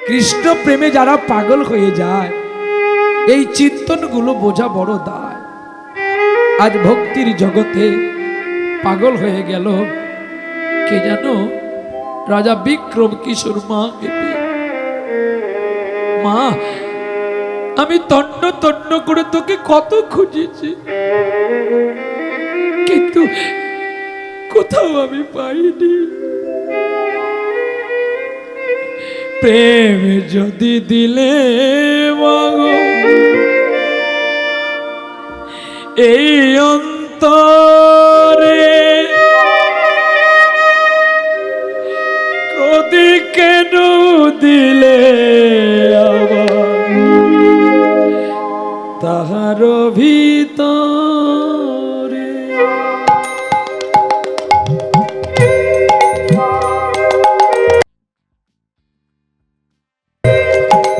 কৃষ্ণ প্রেমে যারা পাগল হয়ে যায় এই চিন্তনগুলো বোঝা বড় দায়। আজ ভক্তির জগতে পাগল হয়ে গেল কে জানো? রাজা বিক্রম কিশোর মা পেয়ে। মা, আমি তন্ন তন্ন করে তোকে কত খুঁজেছি, কিন্তু কোথাও আমি পাইনি। প্রেম যদি দিলে মাগো এই অন্তরে, ক্রোধী কেন দিলে আবার তাহার ভিতরে?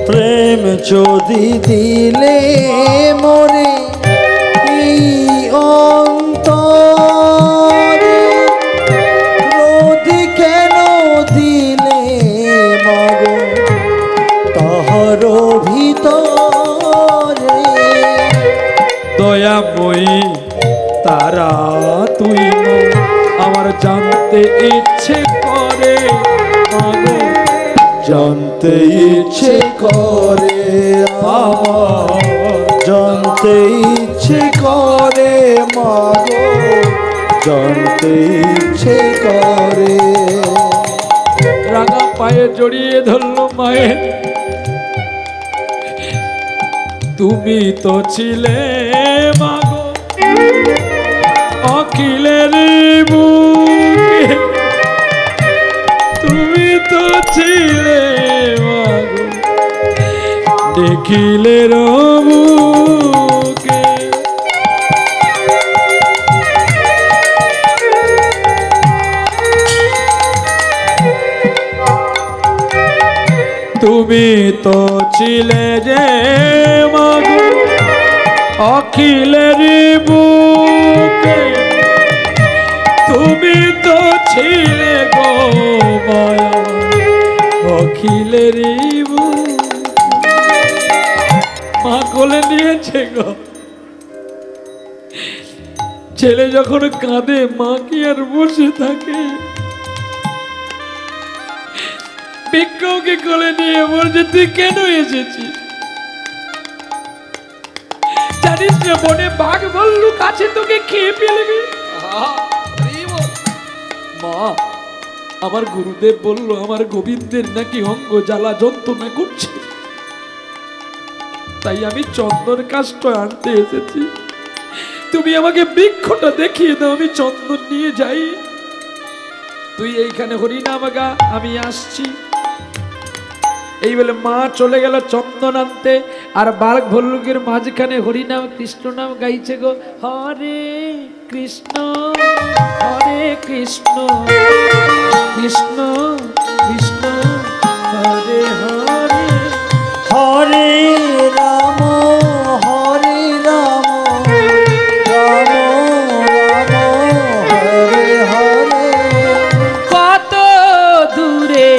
প্রেম যদি দিলে মরে এই অন্তরে, ক্রোধ কেন দিলে মাগো তাহার ভিতরে? দয়াময়ী তারা তুই আমার জানতে ইচ্ছে করে মাগো, জানতে ইচ্ছে করে আমার, জানতে ইচ্ছে করে মাগো, জানতে ইচ্ছে করে। রাঙা পায়ে জড়িয়ে ধরলো মায়ের, তুমি তো ছিলে মাগো অখিলের বুকে, তুমি তো ছিলে মাগো নিখিলের বুকে। তুমি তো ছিলে যে মাগো অখিলের বুকে, তুমি তো ছিলে গো মায়া অখিলের বুকে। মা কোলে নিয়েছে গো, ছেলে যখন কাঁদে মা কি আর বসে থাকে? বিক্রমকে কোলে নিয়ে বলছে তুই কেন এসেছিস? জানিস না বনে বাঘ ভাল্লুক আছে, তোকে খেয়ে ফেলবি। মা, আমার গুরুদেব বলল আমার গোবিন্দের নাকি অঙ্গ জ্বালা যন্ত্রণা করছে, তাই আমি চন্দন কাষ্ঠ আনতে এসেছি। তুমি আমাকে বৃক্ষটা দেখিয়ে দাও, আমি চন্দন নিয়ে যাই। তুই এইখানে হরিনাম গা, আমি আসছি। এই বলে মা চলে গেল চন্দন আনতে, আর বাঘ ভল্লুকের মাঝখানে হরিনাম কৃষ্ণ নাম গাইছে গো। হরে কৃষ্ণ হরে কৃষ্ণ কৃষ্ণ কৃষ্ণ হরে হরে, হরে রাম হরে রাম, রাম রাম হরে হরে। কত দূরে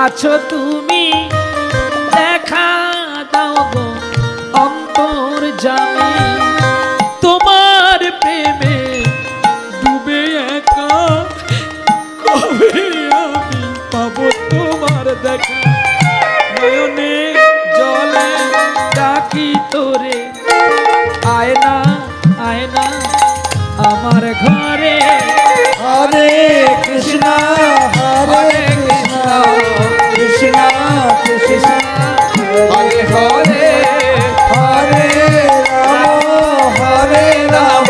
আছো তুমি, দেখা দাও গো অন্তর জামি, তোমার প্রেমে ডুবে একা, কবে আমি পাবো তোমার দেখা? নয়নে জলে ডাকি তোরে, আয় না আয় না আমার ঘরে। হরে কৃষ্ণ হরে কৃষ্ণ, কৃষ্ণ কৃষ্ণ হরে হরে, হরে রাম হরে রাম,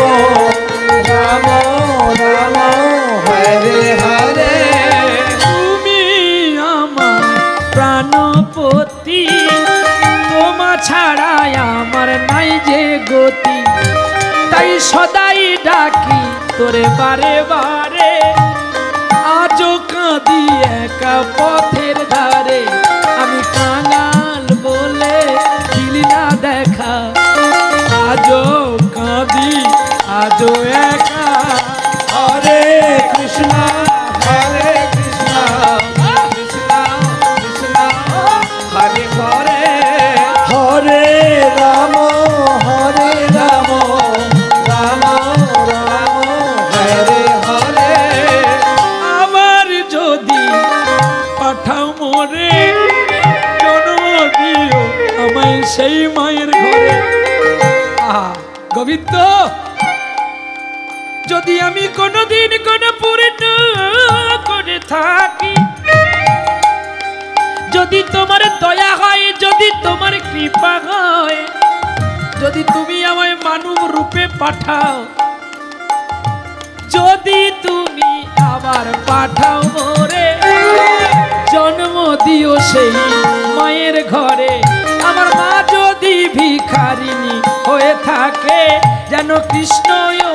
রাম রাম হরে হরে। তুমি আমার প্রাণপতি, তোমা ছাড়াই আমার নাই যে গতি, তাই সদাই ডাকি তোরে বারে বারে, আজও কাঁদি একা পথের ধারে, আমি কাঙাল বলে দিলি না দেখা, আজও কাঁদি আজও একা। হরে কৃষ্ণ হরে কৃষ্ণ, কৃষ্ণ কৃষ্ণ ঘরে, জন্ম দিও আমায় সেই মায়ের ঘরে। গোবিন্দ, যদি আমি কোনোদিন কোনো পূর্ণ করে থাকি, যদি তোমার দয়া হয়, যদি তোমার কৃপা হয়, যদি তুমি আমায় মানব রূপে পাঠাও, যদি তুমি আবার পাঠাও মোরে, জন্ম দিও সেই মায়ের ঘরে। আমার মা যদি ভিখারিণী হয়ে থাকে, যেন কৃষ্ণ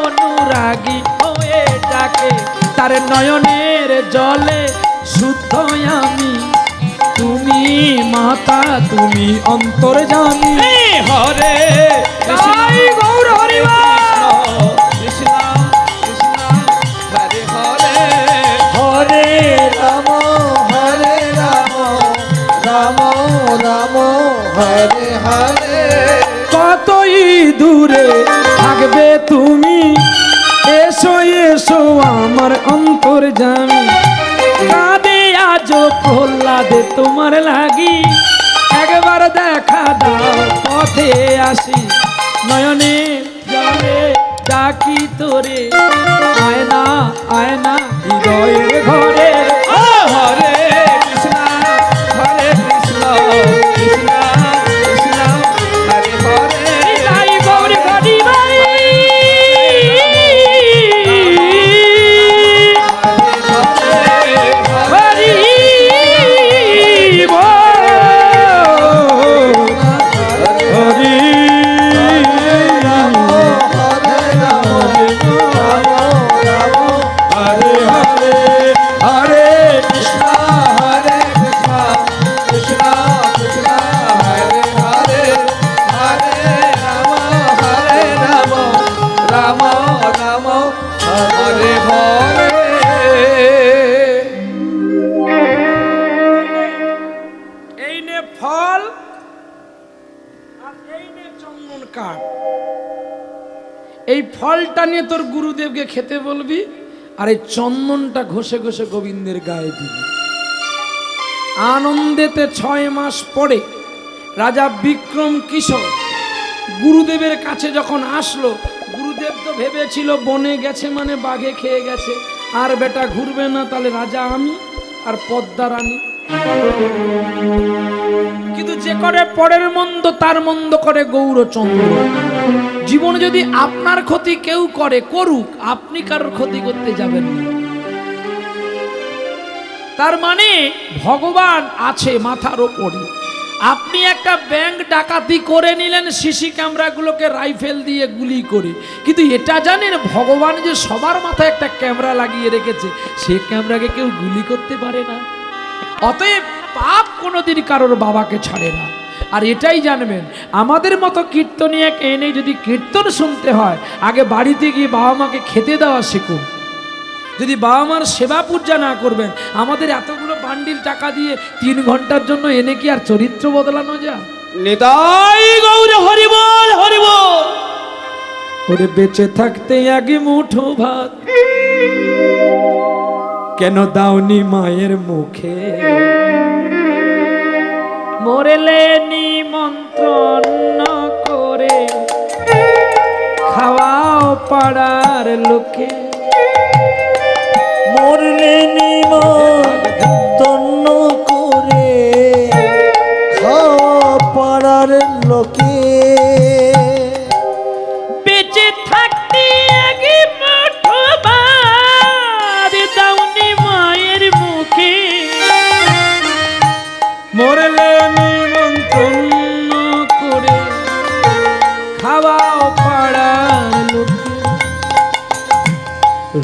অনুরাগী হয়ে ডাকে, তার নয়নের জলে শুদ্ধ আমি, তুমি মাতা তুমি অন্তর্যামী। হরে জয় গৌর হরি বল। কৃষ্ণ কৃষ্ণ হরে হরে, হরে রাম রাম রাম হরে হরে। কতই দূরে থাকবে তুমি, এসো এসো আমার অন্তর্যামী। কাঁদে আজ প্রহ্লাদে তোমার লাগি, একবার দেখা দাও পথে আসি, নয়নে জলে ডাকি তোরে, আয়না আয়না হৃদয়ের ঘরে। হরে কৃষ্ণ হরে কৃষ্ণ কৃষ্ণ কৃষ্ণ হরে হরে। তাই গৌর হরি বল। হরি বল। হরি হরে হরে, হরে কৃষ্ণ হরে কৃষ্ণ কৃষ্ণ কৃষ্ণ হরে হরে, হরে রাম রাম রাম হরে হরে। এই নে ফল আর এই নে চন্দন কাঠ। এই ফলটা নিয়ে তোর গুরুদেবকে খেতে বলবি, আর এই চন্দনটা ঘষে ঘষে গোবিন্দের গায়ে দিবি। আনন্দেতে 6 মাস পরে রাজা বিক্রম কিশোর গুরুদেবের কাছে যখন আসলো, গুরুদেব তো ভেবেছিল বনে গেছে মানে বাঘে খেয়ে গেছে, আর বেটা ঘুরবে না, তাহলে রাজা আমি আর পদ্মা রানী। কিন্তু যে করে পরের মন্দ তার মন্দ করে গৌরচন্দ্র। জীবনে যদি আপনার ক্ষতি কেউ করে, করুক, আপনি কারোর ক্ষতি করতে যাবেন না। তার মানে ভগবান আছে মাথার ওপরে। আপনি একটা ব্যাংক ডাকাতি করে নিলেন সিসি ক্যামেরাগুলোকে রাইফেল দিয়ে গুলি করে, কিন্তু এটা জানেন ভগবান যে সবার মাথায় একটা ক্যামেরা লাগিয়ে রেখেছে, সে ক্যামেরাকে কেউ গুলি করতে পারে না। অতএব পাপ কোনোদিন কারোর বাবাকে ছাড়ে না। আর এটাই জানবেন, আমাদের মতো কীর্তনিয়াকে এনে যদি কীর্তন শুনতে হয়, আগে বাড়িতে গিয়ে বাবা মাকে খেতে দেওয়া শিখুন। যদি বাবা মার সেবা পূজা না করবেন, আমাদের এতগুলো বান্ডিল টাকা দিয়ে 3 ঘন্টার জন্য এনে কি আর চরিত্র বদলানো যায়? নিতাই গৌর হরি বল হরি বল। ওরে বেঁচে থাকতে আগে মুঠো ভাত কেন দাওনি মায়ের মুখে, মরেলে নিমন্ত্রণ করে খাওয়াও পাড়ার লোকে। মরলে নিমন্ত্রণ করে খাওয়া পাড়ার লোকে। বেঁচে থাকতে আগে মুঠো ভাত দাওনি মায়ের মুখে, মরলে নিমন্ত্রণ করে খাওয়াও পাড়ার লোকে।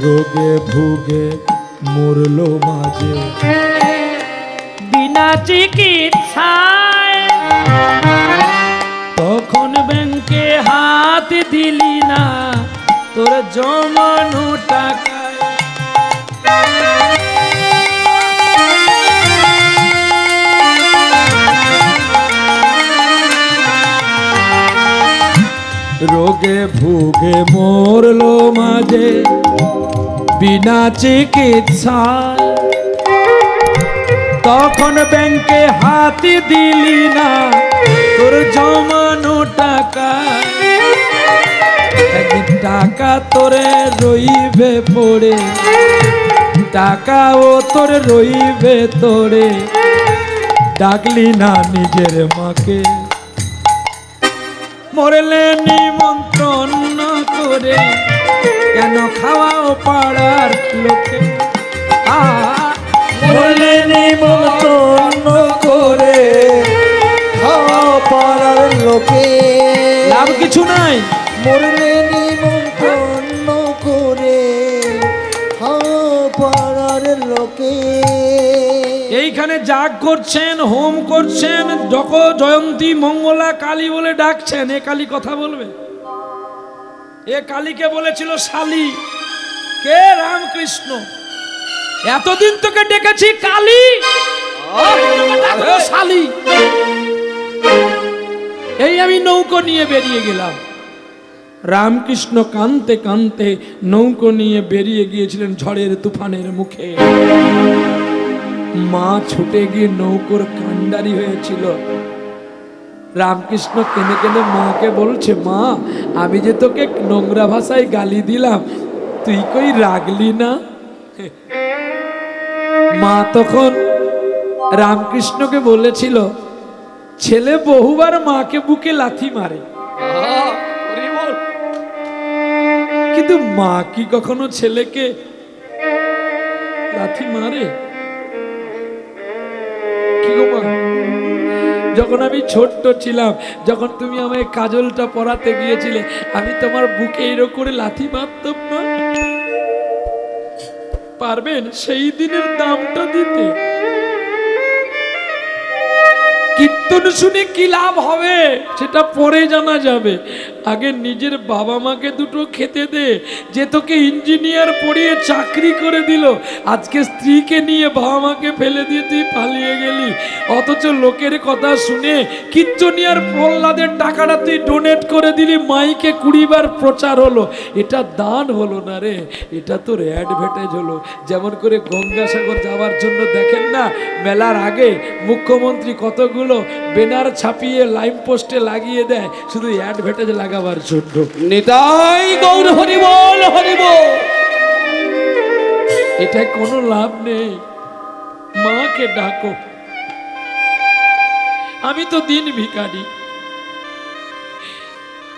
রোগে ভুগে মরলো মাঝে বিনা চিকিৎসায়, তখন ব্যাংকে হাত দিলি না তোর জমানো টাকায়। রোগে ভুগে মরলো মাঝে বিনা চিকিৎসায়, তখন ব্যাংকে হাতি দিলি না তোর জমানো টাকা, একদিন টাকা তোরে রইবে পড়ে, টাকা ও তোর রইবে তোরে, ডাকলি না নিজের মাকে, মরলে নিমন্ত্রণ না করে কেন খাওয়াও পাড়ার লোকে, মরলে নিমন্ত্রণ করে খাওয়া পাড়ার লোকে, লাভ কিছু নাই। মরলে নিমন্ত্রণ করে খাওয়া পাড়ার লোকে। এইখানে যাগ করছেন, হোম করছেন, জয়ন্তী মঙ্গলা কালী বলে ডাকছেন, এ কালী কথা বলবে? এ কালীকে বলেছিল শালী, কে? রামকৃষ্ণ। এতদিন তোকে ডেকেছি কালী, এ শালী। এই আমি নৌকো নিয়ে বেরিয়ে গেলাম। রামকৃষ্ণ কাঁদতে কাঁদতে নৌকো নিয়ে বেরিয়ে গিয়েছিলেন ঝড়ের তুফানের মুখে। মা ছুটে গিয়ে নৌকোর কান্ডারি হয়েছিল। রামকৃষ্ণ কেঁদে কেঁদে মাকে বলছে, মা আমি যে তোকে নোংরা ভাষায় গালি দিলাম, তুই কই রাগলি না? মা তখন রামকৃষ্ণকে বলেছিল, ছেলে বহুবার মাকে বুকে লাথি মারে, কিন্তু মা কি কখনো ছেলেকে লাথি মারে? কি গো মা, যখন আমি ছোট্ট ছিলাম, যখন তুমি আমায় কাজলটা পরাতে গিয়েছিলে, আমি তোমার বুকে এরকম করে লাথি মারতাম না? পারবেন সেই দিনের দামটা দিতে? কীর্তন শুনে কি লাভ হবে সেটা পরে জানা যাবে, আগে নিজের বাবা মাকে দুটো খেতে দে। যে তোকে ইঞ্জিনিয়ার পড়িয়ে চাকরি করে দিল, আজকে স্ত্রীকে নিয়ে বাবা মাকে ফেলে দিয়ে তুই পালিয়ে গেলি, অথচ লোকের কথা শুনে কীর্তনিয়ার প্রহ্লাদের টাকাটা তুই ডোনেট করে দিলি, মাইকে 20 বার প্রচার হলো। এটা দান হলো না রে, এটা তোর অ্যাডভার্টাইজ হলো। যেমন করে গঙ্গাসাগর যাওয়ার জন্য দেখেন না, মেলার আগে মুখ্যমন্ত্রী কতগুলো ব্যানার ছাপিয়ে লাইন পোস্টে লাগিয়ে দেয়, শুধু অ্যাডভার্টাইজ লাগাবার জন্য। নিতাই গৌর হরি বল, হরি বল। এটা কোনো লাভ নেই। মাকে ডাকো। আমি তো দিন ভিখারি,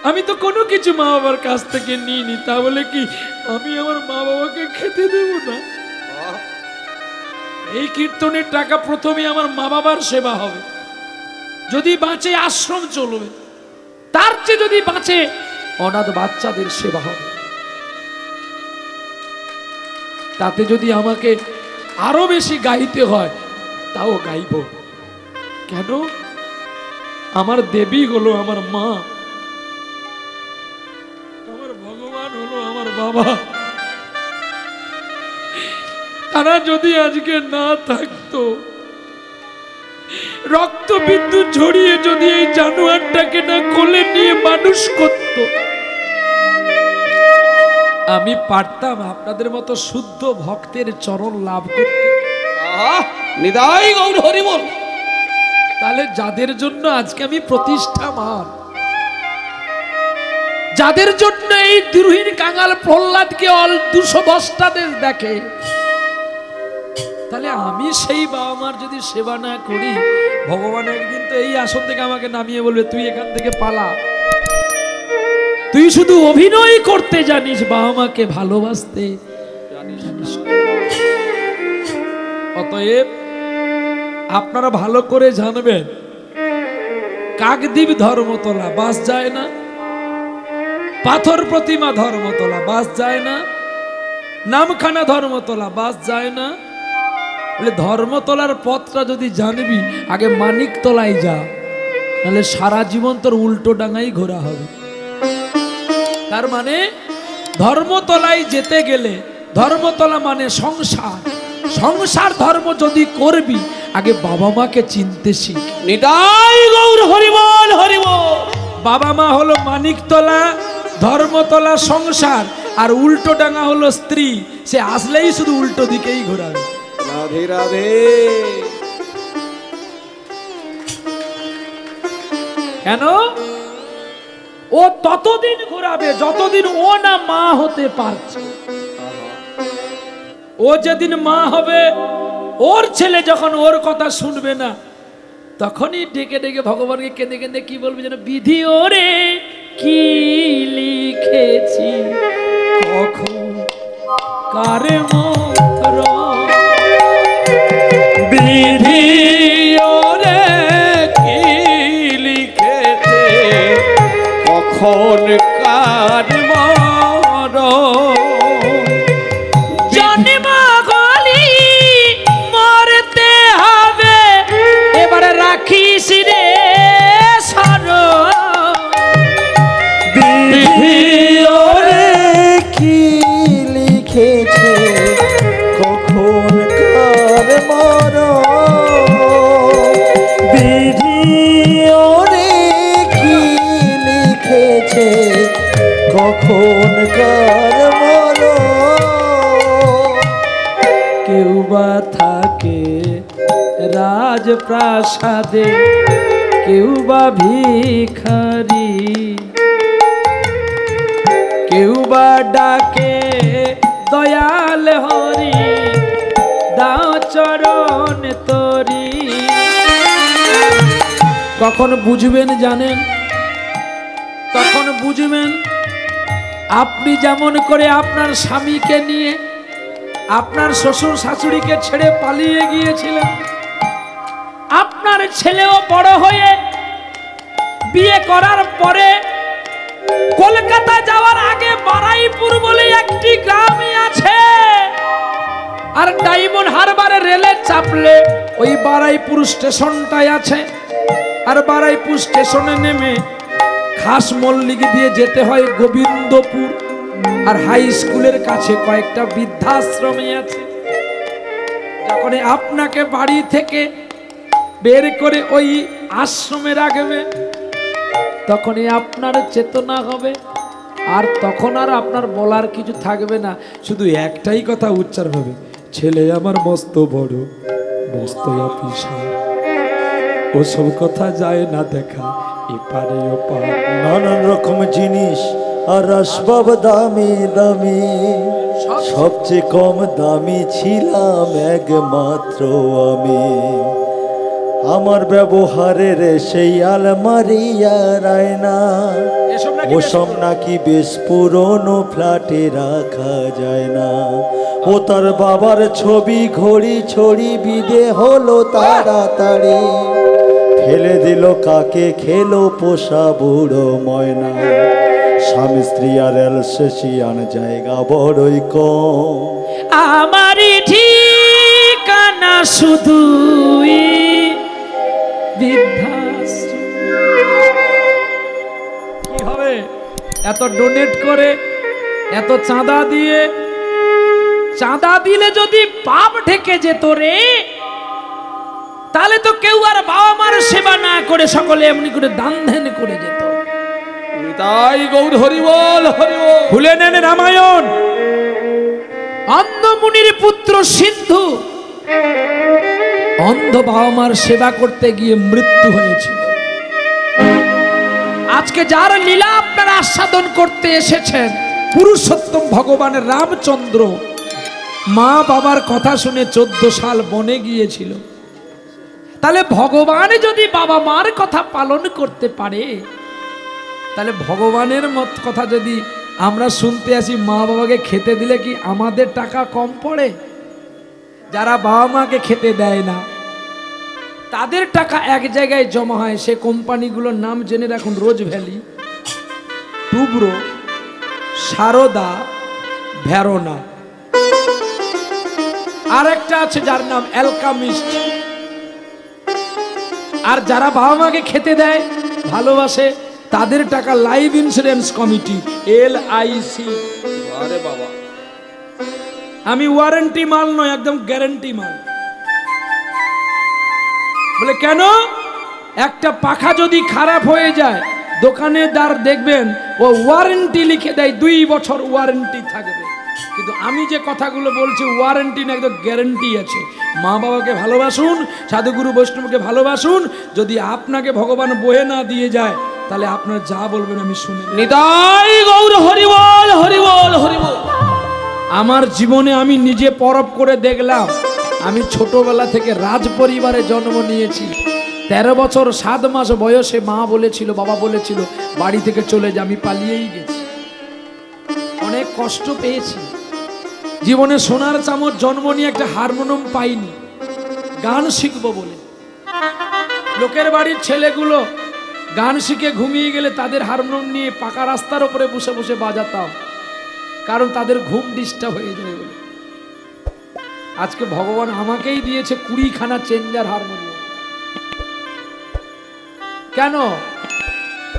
আমি তো কোনো কিছু মা বাবার কাছ থেকে নিইনি, তা বলে কি আমি আমার মা বাবাকে খেতে দেব না? এই কীর্তনের টাকা প্রথমে আমার মা বাবার সেবা হবে, যদি বাঁচে আশ্রম চলবে, তার চেয়ে যদি বাঁচে অনাথ বাচ্চাদের সেবা হবে। তাতে যদি আমাকে আরো বেশি গাইতে হয় তাও গাইব। কেন? আমার দেবী হলো আমার মা, আমার ভগবান হলো আমার বাবা। তারা যদি আজকে না থাকতো, রক্ত বিদ্যুৎ ঝরিয়ে যদি এই জানোয়ারটাকে না কোলে নিয়ে মানুষ করত, আমি পারতাম আপনাদের মতো শুদ্ধ ভক্তের চরণ লাভ করতে। নিতাই গৌর হরি বল। তাহলে যাদের জন্য আজকে আমি প্রতিষ্ঠামান, যাদের জন্য এই দুর্হীন কাঙাল প্রহ্লাদকে 210টা দেশ দেখে, তাহলে আমি সেই বাবা মার যদি সেবা না করি, ভগবান একদিন তো এই আসন থেকে আমাকে নামিয়ে বলবে, তুই এখান থেকে পালা, তুই শুধু অভিনয় করতে জানিস, বাবা মাকে ভালোবাসতে জানিস না। অতএব আপনারা ভালো করে জানবেন, কাকদ্বীপ ধর্মতলা বাস যায় না, পাথর প্রতিমা ধর্মতলা বাস যায় না, নামখানা ধর্মতলা বাস যায় না। ধর্মতলার পথটা যদি জানবি, আগে মানিকতলায় যা, নাহলে সারা জীবন তোর উল্টো ডাঙাই ঘোরা হবে। তার মানে ধর্মতলায় যেতে গেলে, ধর্মতলা মানে সংসার, সংসার ধর্ম যদি করবি, আগে বাবা মাকে চিনতে শিখ। নিতাই গৌর হরি বল, হরি বল। বাবা মা হলো মানিকতলা, ধর্মতলা সংসার, আর উল্টো ডাঙা হলো স্ত্রী। সে আসলেই শুধু উল্টো দিকেই ঘোরাবে। রাধে রাধে। কেন? ও ততদিন ঘোরাবে যতদিন ও না মা হতে পারছে। ও যেদিন মা হবে, ওর ছেলে যখন ওর কথা শুনবে না, তখনই ডেকে ডেকে ভগবানকে কেঁদে কেঁদে কি বলবে যেন, বিধি ওরে কি লিখেছি কখন কার মরণ, বিধি ওরে কি লিখেছে কখন কার মরণ। জন্ম গলি মরতে হবে, এবারে রাখিস রে শরণ। বিধি ওরে কি লিখেছে কখন কার মরণ, বিধি ওরে কি লিখেছে কখন কার মরণ। কেউ বা থাকে রাজপ্রাসাদে, কেউ বা ভিখারি, কেউ বা ডাকে দয়াল হরি, দাও চরণ তরি। কখন বুঝবেন জানেন? তখন বুঝবেন আপনি যেমন করে আপনার স্বামীকে নিয়ে আপনার শ্বশুর শাশুড়িকে ছেড়ে পালিয়ে গিয়েছিলেন, আপনার ছেলেও বড় হয়ে বিয়ে করার পরে কলকাতা যাওয়ার আগে বারাইপুর বলে একটি গ্রামে আছে, আর ডায়মন্ড হারবারে রেলে চাপলে ওই বারাইপুর স্টেশনটাই আছে। আর বারাইপুর স্টেশনে নেমে খাস মল্লিক দিয়ে যেতে হয় গোবিন্দপুর, আর হাই স্কুলের কাছে কয়েকটা বৃদ্ধাশ্রমে আছে। যখন আপনাকে বাড়ি থেকে বের করে ওই আশ্রমে রাখবে, তখনই আপনার চেতনা হবে, আর তখন আর আপনার বলার কিছু থাকবে না, শুধু একটাই কথা উচ্চারণ হবে, ছেলে আমার মস্ত বড়, মস্ত অফিসার। ওসব কথা যায় না দেখা, এপারে ওপার নানান রকম জিনিস আর আসবাব দামি দামি, সবচেয়ে কম দামি ছিলাম একমাত্র আমি। আমার ব্যবহারের সেই আলমারি আর আয়না, ওসব নাকি বেশ পুরনো ফ্ল্যাটে রাখা যায় না। ও তার বাবার ছবি ঘড়ি ছড়ি বিদে হলো তাড়াতাড়ি, ফেলে দিল কাকে খেলো পোষা বুড়ো ময়না। স্বামী স্ত্রী আর এলসেশিয়ান জায়গা বড়ই কম, আমারই ঠিকানা শুধুই বৃদ্ধাশ্রম। কি হবে এত ডোনেট করে, এত চাঁদা দিয়ে? চাঁদা দিলে যদি পাপ ঢেকে যেত রে, তাহলে তো কেউ আর বাবা মার সেবা না করে সকলে এমনি করে দান ধ্যান করে যেত। তাই গৌর হরিবল হরিবল। খুলে নেন রামায়ণ। অন্ধ মুনির পুত্র সিন্ধু অন্ধ বাবা মার সেবা করতে গিয়ে মৃত্যু হয়েছিল। আজকে যার লীলা আপনারা আস্বাদন করতে এসেছেন, পুরুষোত্তম ভগবানের রামচন্দ্র মা বাবার কথা শুনে 14 সাল বনে গিয়েছিল। তাহলে ভগবান যদি বাবা মার কথা পালন করতে পারে, তাহলে ভগবানের মত কথা যদি আমরা শুনতে আসি, মা বাবাকে খেতে দিলে কি আমাদের টাকা কম পড়ে? যারা বাবা মাকে খেতে দেয় না, তাদের টাকা এক জায়গায় জমা হয়। সে কোম্পানিগুলোর নাম জেনে রাখুন, রোজ ভ্যালি, টুব্রো, সারদা, ভেরোনা, আর একটা আছে যার নাম অ্যালকামিস্ট। আর যারা বাবা মাকে খেতে দেয়, ভালোবাসে, তাদের টাকা লাইফ ইন্স্যুরেন্স কমিটি, LIC। আরে বাবা, আমি ওয়ারেন্টি মাল নয়, একদম গ্যারান্টি মাল। বলে কেন? একটা পাখা যদি খারাপ হয়ে যায়, দোকানেদার দেখবেন ও ওয়ারেন্টি লিখে দেয়, 2 বছর ওয়ারেন্টি থাকবে। কিন্তু আমি যে কথাগুলো বলছি ওয়ারেন্টি না, একদম গ্যারেন্টি আছে। মা বাবাকে ভালোবাসুন, সাধুগুরু বৈষ্ণবকে ভালোবাসুন। যদি আপনাকে ভগবান বয়ে না দিয়ে যায়, তাহলে আপনার যা বলবেন আমি শুনি। নিতাই গৌর হরিবল হরিবল হরিবল। আমার জীবনে আমি নিজে পরখ করে দেখলাম, আমি ছোটবেলা থেকে রাজ পরিবারে জন্ম নিয়েছি। 13 বছর 7 মাস বয়সে মা বলেছিল, বাবা বলেছিল বাড়ি থেকে চলে যা, আমি পালিয়েই গেছি। অনেক কষ্ট পেয়েছি জীবনে। সোনার চামচ জন্ম নিয়ে একটা হারমোনিয়াম পাইনি, গান শিখবো বলে। লোকের বাড়ির ছেলেগুলো গান শিখে ঘুমিয়ে গেলে তাদের হারমোনিয়াম নিয়ে পাকা রাস্তার উপরে বসে বসে বাজাতাম, কারণ তাদের ঘুম ডিস্টার্ব হয়ে যায় বলে। আজকে ভগবান আমাকেই দিয়েছে 20খানা চেঞ্জার হারমোনিয়াম। কেন?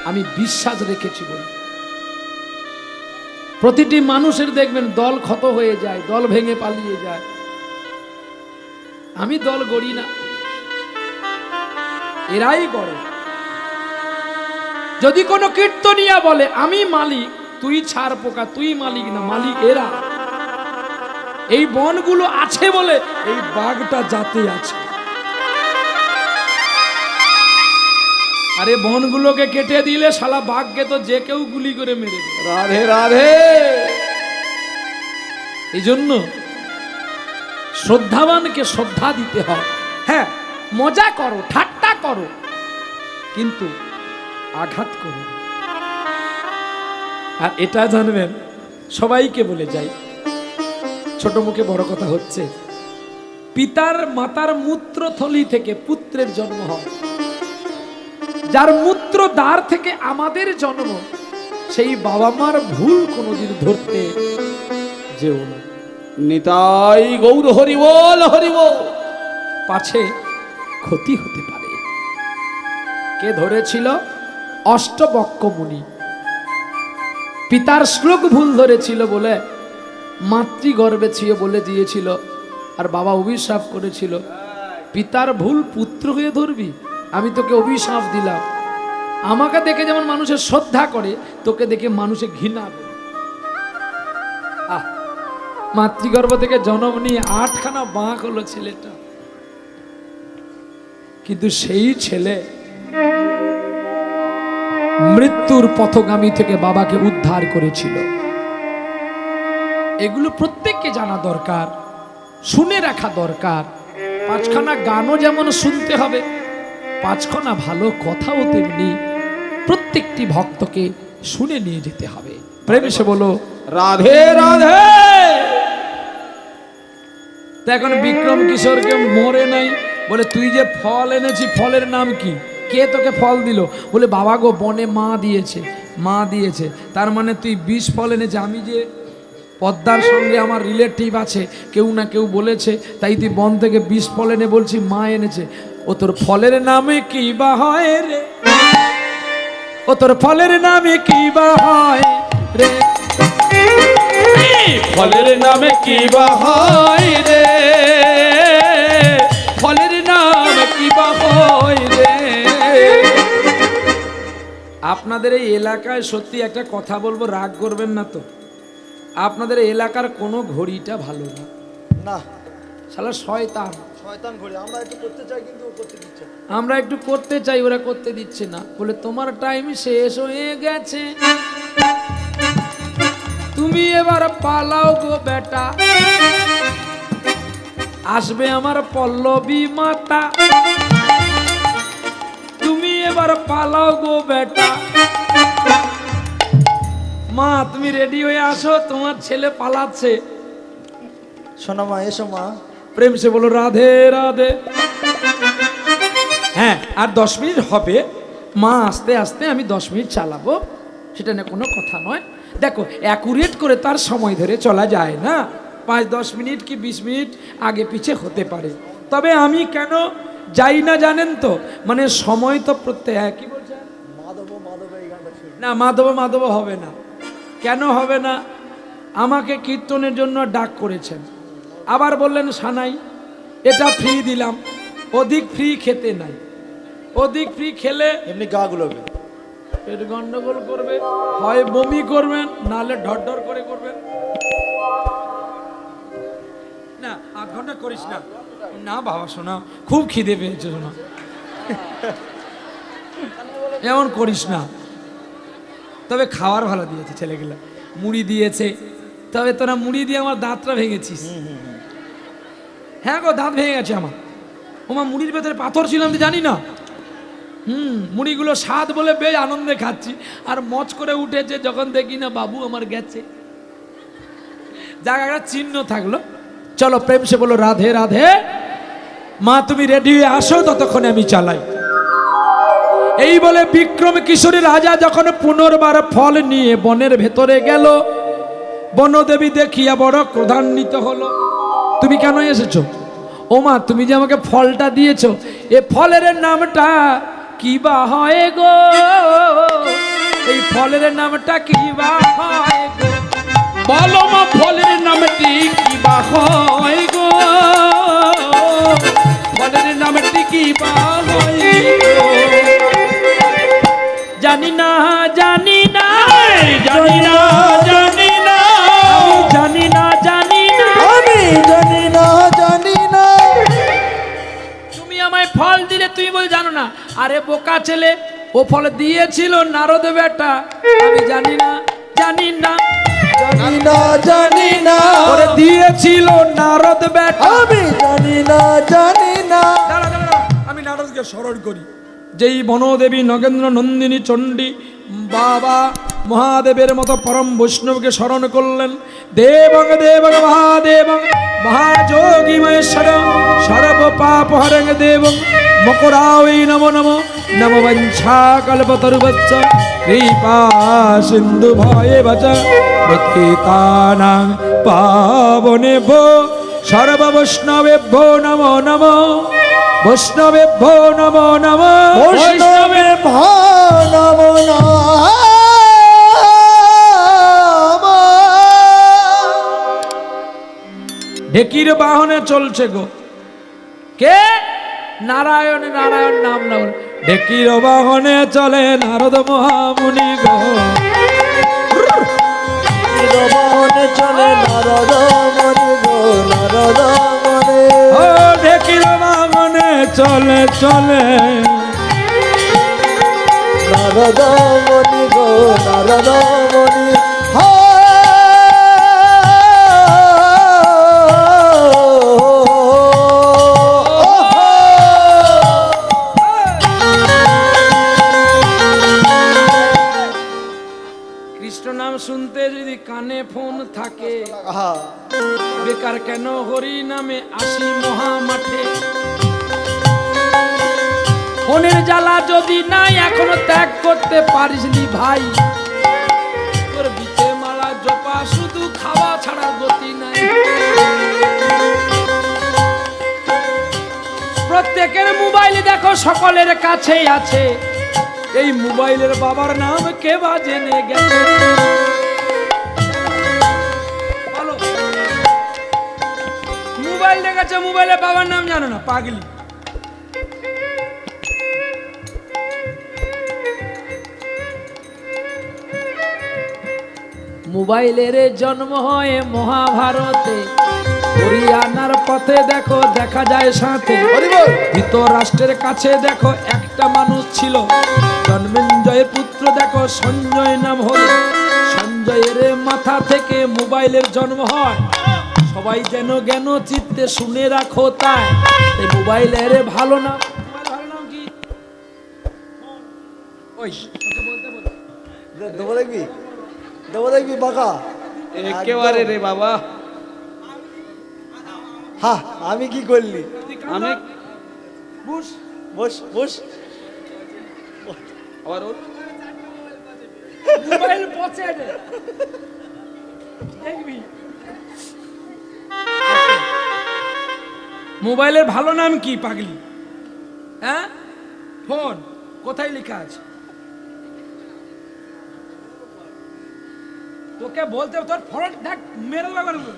আমি বিশ্বাস রেখেছি বলে। প্রতিটি মানুষের দেখবেন দল ক্ষত হয়ে যায়, দল ভেঙে পালিয়ে যায়। আমি দল গড়ি না, এরাই গড়ে। যদি কোনো কীর্তনিয়া বলে আমি মালিক, তুই ছাড় পোকা, তুই মালিক না, মালিক এরা। এই বনগুলো আছে বলে এই বাঘটা জাতে আছে। আরে বনগুলোকে কেটে দিলে শালা বাঘকে তো যে কেউ গুলি করে মেরে দেবে। রাধে রাধে। এই জন্য শ্রদ্ধাবানকে শ্রদ্ধা দিতে হয়। হ্যাঁ, মজা করো, ঠাট্টা করো, কিন্তু আঘাত করো না। আর এটা জানবেন, সবাইকে বলে যাই, ছোট মুখে বড় কথা হচ্ছে, পিতার মাতার মূত্রথলি থেকে পুত্রের জন্ম হয়। যার মূত্র দ্বার থেকে আমাদের জন্ম, সেই বাবা মার ভুল কোনোদিন ধরতে যেও না। নিতাই গৌর হরিবল হরিবল। পাছে ক্ষতি হতে পারে। কে ধরেছিল? অষ্টবক্ষ মুনি। পিতার শ্লোক ভুল ধরেছিল বলে মাতৃগর্ভে ছিল বলে দিয়েছিল, আর বাবা অভিশাপ করেছিল, পিতার ভুল পুত্র হয়ে ধরবি? আমি তোকে অভিশাপ দিলাম। আমাকে দেখে যেমন মানুষের শ্রদ্ধা করে, তোকে দেখে মানুষে ঘৃণা করে। মাতৃগর্ভ থেকে জন্ম নিয়ে 8খানা বাঁক হলো ছেলেটা, কিন্তু সেই ছেলে মৃত্যুর পথগামী থেকে বাবাকে উদ্ধার করেছিল। এগুলো প্রত্যেককে জানা দরকার, শুনে রাখা দরকার। 5খানা গানও যেমন শুনতে হবে, 5খানা ভালো কথাও তেমনি প্রত্যেকটি ভক্তকে শুনে নিয়ে যেতে হবে। প্রেমে সে বলো রাধে রাধে। তা এখন বিক্রম কিশোরকে মরে নাই বলে, তুই যে ফল এনেছি ফলের নাম কি? কে তোকে ফল দিল? বলে, বাবা গো, বনে মা দিয়েছে, মা দিয়েছে। তার মানে তুই 20 ফল এনেছে। আমি যে পদ্মার সঙ্গে আমার রিলেটিভ আছে, কেউ না কেউ বলেছে, তাই তুই বন থেকে 20 ফল এনে বলছি মা এনেছে। ও তোর ফলের নামে কি বা হয় রে? ও তোর ফলের নামে কি বা হয় রে? ফলের নামে কি বা হয় রে? ফলের নামে কি বা হয় রে? আপনাদের এই এলাকায় সত্যি একটা কথা বলবো, রাগ করবেন না তো? আপনাদের এলাকার কোনো ঘড়িটা ভালো না। না, শালা শয়তান। শয়তান ঘড়ি। আমরা একটু করতে চাই কিন্তু ও করতে দিচ্ছে না। আমরা একটু করতে চাই, ওরা করতে দিচ্ছে না। বলে, তোমার টাইম শেষ হয়ে গেছে, তুমি এবার পালাও গো বেটা, আসবে আমার পল্লবী মাতা, তুমি এবার পালাও গো বেটা। মা, তুমি রেডি হয়ে আসো, তোমার ছেলে পালাচ্ছে। শোনো মা, এসো মা। প্রেম সে বলো রাধে রাধে। হ্যাঁ, আর 10 মিনিট হবে মা, আস্তে আস্তে আমি 10 মিনিট চালাবো, সেটা না কোনো কথা নয়। দেখো, অ্যাকুরেট করে তার সময় ধরে চলা যায় না। 5-10 মিনিট কি 20 মিনিট আগে পিছে হতে পারে। তবে আমি কেন যাই না জানেন তো? মানে সময় তো প্রত্যেক, হ্যাঁ কি বলছেন? না, মাধব হবে না। কেন হবে না? আমাকে কীর্তনের জন্য ডাক করেছেন, আবার বললেন সানাই এটা ফ্রি দিলাম, অধিক ফ্রি খেতে নাই। অধিক ফ্রি খেলে এমনি গা গুলোবে। পেট গন্ডগোল করবে, হয় বমি করবেন, নালে ঢরঢর করে করবেন। না 8 ঘন্টা করিস না, না বাবা শোনা, খুব খিদে পেয়েছে শোনা, এমন করিস না। তবে খাওয়ার ভালো দিয়েছে ছেলেগুলা, মুড়ি দিয়েছে। তবে তোরা মুড়ি দিয়ে আমার দাঁতটা ভেঙেছিস। হ্যাঁ গো, দাঁত ভেঙে গেছে আমার। ওমা, মুড়ির ভেতরে পাথর ছিল আমি জানি না। মুড়িগুলো স্বাদ বলে বেশ আনন্দে খাচ্ছি, আর মচ করে উঠেছে যখন দেখি না বাবু আমার গেছে। জায়গাটা চিহ্ন থাকলো। চলো প্রেম সে বলো রাধে রাধে। মা তুমি রেডি হয়ে আসো, ততক্ষণে আমি চালাই। এই বলে বিক্রম কিশোরী রাজা যখন পুনর্বার ফল নিয়ে বনের ভেতরে গেল, বনদেবী দেখিয়া বড় ক্রোধান্বিত হলো। তুমি কেন এসেছো? ও মা, তুমি যে আমাকে ফলটা দিয়েছো, এ ফলের নামটা কি বা হয় গো? এই ফলের নামটা কি বা হয় গো? বলো মা ফলের নামটি কি বা হয় গো? ফলের নামটি কি বা হয় গো? জানি না, জানি না, জানি না, জানি না, জানি না, জানি না, আমি জানি না, জানি না। তুমি আমায় ফল দিলে, তুমি বল জানো না। আরে বোকা ছেলে, ও ফল দিয়েছিল নারদ বেটা। আমি জানি না, জানি না, জানি না, জানি না। ওরে দিয়েছিল নারদ বেটা। আমি জানি না, জানি না। দাঁড়া, দাঁড়া, দাঁড়া, আমি নারদকে স্মরণ করি। যেই বনদেবী নগেন্দ্র নন্দিনী চণ্ডী বাবা মহাদেবের মতো পরম বৈষ্ণবকে স্মরণ করলেন। দেবং দেবং মহাদেবং মহাযোগী মহেশ্বর সর্ব পাপ হরং দেবং মকরাওই নমো নমো নম বঞ্ছা কল্পতরুবচ্চ কৃপা সিন্ধু ভয়ে বচ প্রতিতানাং পাবনেভ্যো সর্ব বৈষ্ণবেভ্যো নমো নমো বৈষ্ণবেভ্যো নমো নমো বৈষ্ণবে ভানম নাম। ঢেকির বাহনে চলছে গো কে? নারায়ণ, নারায়ণ নাম না বলে। ঢেকির বাহনে চলে নারদ মহামুনি গো। নিরবনে চলে নারদ মনি গো, নারদ মনি। ও ঢেকির বাহনে চলে চলে নারদ মনি গো, নারদ মনি। কৃষ্ণ নাম শুনতে যদি কানে ফোন থাকে, আহা, বেকার কেন হরি নামে আসি মহামাঠে। ফোনের জ্বালা যদি নাই এখনো ত্যাগ করতে পারিসনি ভাই, তোর বিতে মালা জপা শুধু খাওয়া ছাড়া গতি নাই। প্রত্যেকের মোবাইলে দেখো সকলের কাছেই আছে, এই মোবাইলের বাবার নাম কে বা জেনে গেছে? বলো, মোবাইল দেখেছে, মোবাইলের বাবার নাম জানো না? পাগলি। মোবাইলের জন্ম হয় মহাভারতে, হরিয়ানার পথে দেখো দেখা যায় সাথে। ধৃতরাষ্ট্রের কাছে দেখো একটা মানুষ ছিল, জন্মেঞ্জয়ের পুত্র দেখো সঞ্জয় নাম হল। সঞ্জয়ের মাথা থেকে মোবাইলের জন্ম হয়। সবাই যেন জ্ঞান চিত্তে শুনে রাখো তাই। এই মোবাইলের ভালো নাম, ভালো নাম কি? ওই তোকে বলতে বল। দেবো দেখবি, দেবো দেখবি বাঁকা একেবারে রে বাবা। হা, আমি কি করলি? আমি বুঝ বস বস। আবার ওর মোবাইল পচে রে। দেখবি মোবাইলের ভালো নাম কি পাগলি? হ্যাঁ, ফোন কোথায় লেখা আছে? তোকে বলতে তোর ফোন দেখ, মেরে দেবে।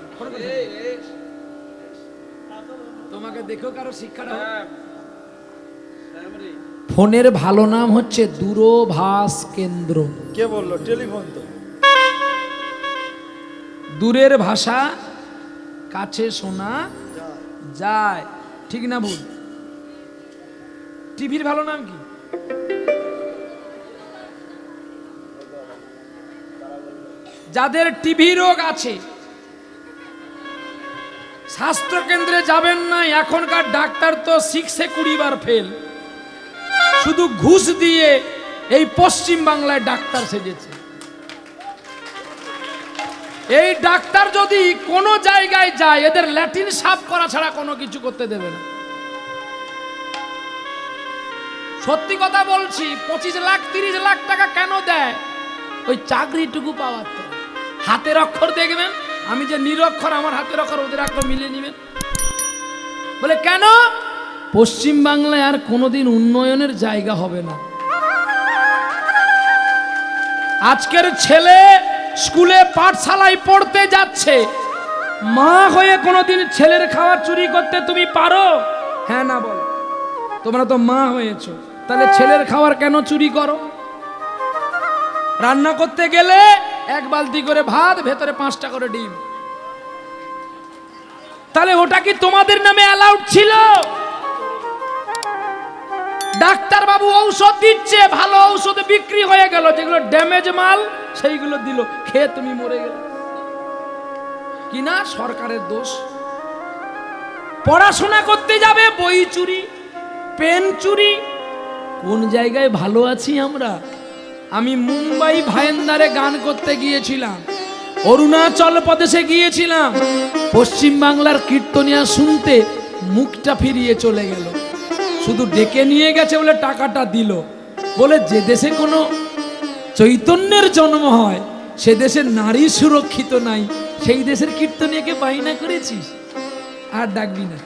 তোমাকে দেখো কারো শিক্ষাটা হোক। ফোনের ভালো নাম হচ্ছে দূরভাষ কেন্দ্র। কে বললো? টেলিফোন তো। দূরের ভাষা কাছে শোনা যায়, ঠিক না ভুল? টিভির ভালো নাম কি? যাদের টিভি রোগ আছে স্বাস্থ্য কেন্দ্রে যাবেন না, এখনকার ডাক্তার তো 6-এ 20 বার ফেল। শুধু ঘুষ দিয়ে এই পশ্চিম বাংলায় ডাক্তার সেজেছে। এই ডাক্তার যদি কোনো জায়গায় যায় এদের ল্যাটিন সাফ করা ছাড়া কোনো কিছু করতে দেবে না। সত্যি কথা বলছি, 25 লাখ 30 লাখ টাকা কেন দেয়? ওই চাকরিটুকু পাওয়ার তো। হাতের অক্ষর দেখবেন, আমি যে নিরক্ষর, আমার হাতের অক্ষর ওদের অক্ষর মিলিয়ে নেবেন। বলে কেন? পশ্চিম বাংলায় আর কোনোদিন উন্নয়নের জায়গা হবে না। আজকের ছেলে স্কুলে পাঠশালায় পড়তে যাচ্ছে, মা হয়ে কোনোদিন ছেলের খাবার চুরি করতে তুমি পারো? হ্যাঁ না বল? তোমরা তো মা হয়েছো, তাহলে ছেলের খাবার কেন চুরি করো? রান্না করতে গেলে 1 বালতি করে ভাত, ভেতরে 5টা করে ডিম, তাহলে ওটা কি তোমাদের নামে অ্যালাউড ছিল? ডাক্তার বাবু ঔষধ দিচ্ছে, ভালো ঔষধ বিক্রি হয়ে গেল, যেগুলো ড্যামেজ মাল সেইগুলো দিল, খেয়ে তুমি মরে গেল। কিনা সরকারের দোষ। পড়াশোনা করতে যাবে বই চুরি, পেন চুরি। কোন জায়গায় ভালো আছি আমরা? আমি মুম্বাই ভাইন্দারে গান করতে গিয়েছিলাম, অরুণাচল প্রদেশে গিয়েছিলাম, পশ্চিম বাংলার কীর্তনিয়া শুনতে মুখটা ফিরিয়ে চলে গেল। শুধু ডেকে নিয়ে গেছে বলে টাকাটা দিল। বলে যে দেশে কোনো চৈতন্যের জন্ম হয় সে দেশে নারী সুরক্ষিত নাই, সেই দেশের কীর্তনিয়াকে বায়না করেছিস, আর ডাকবি না।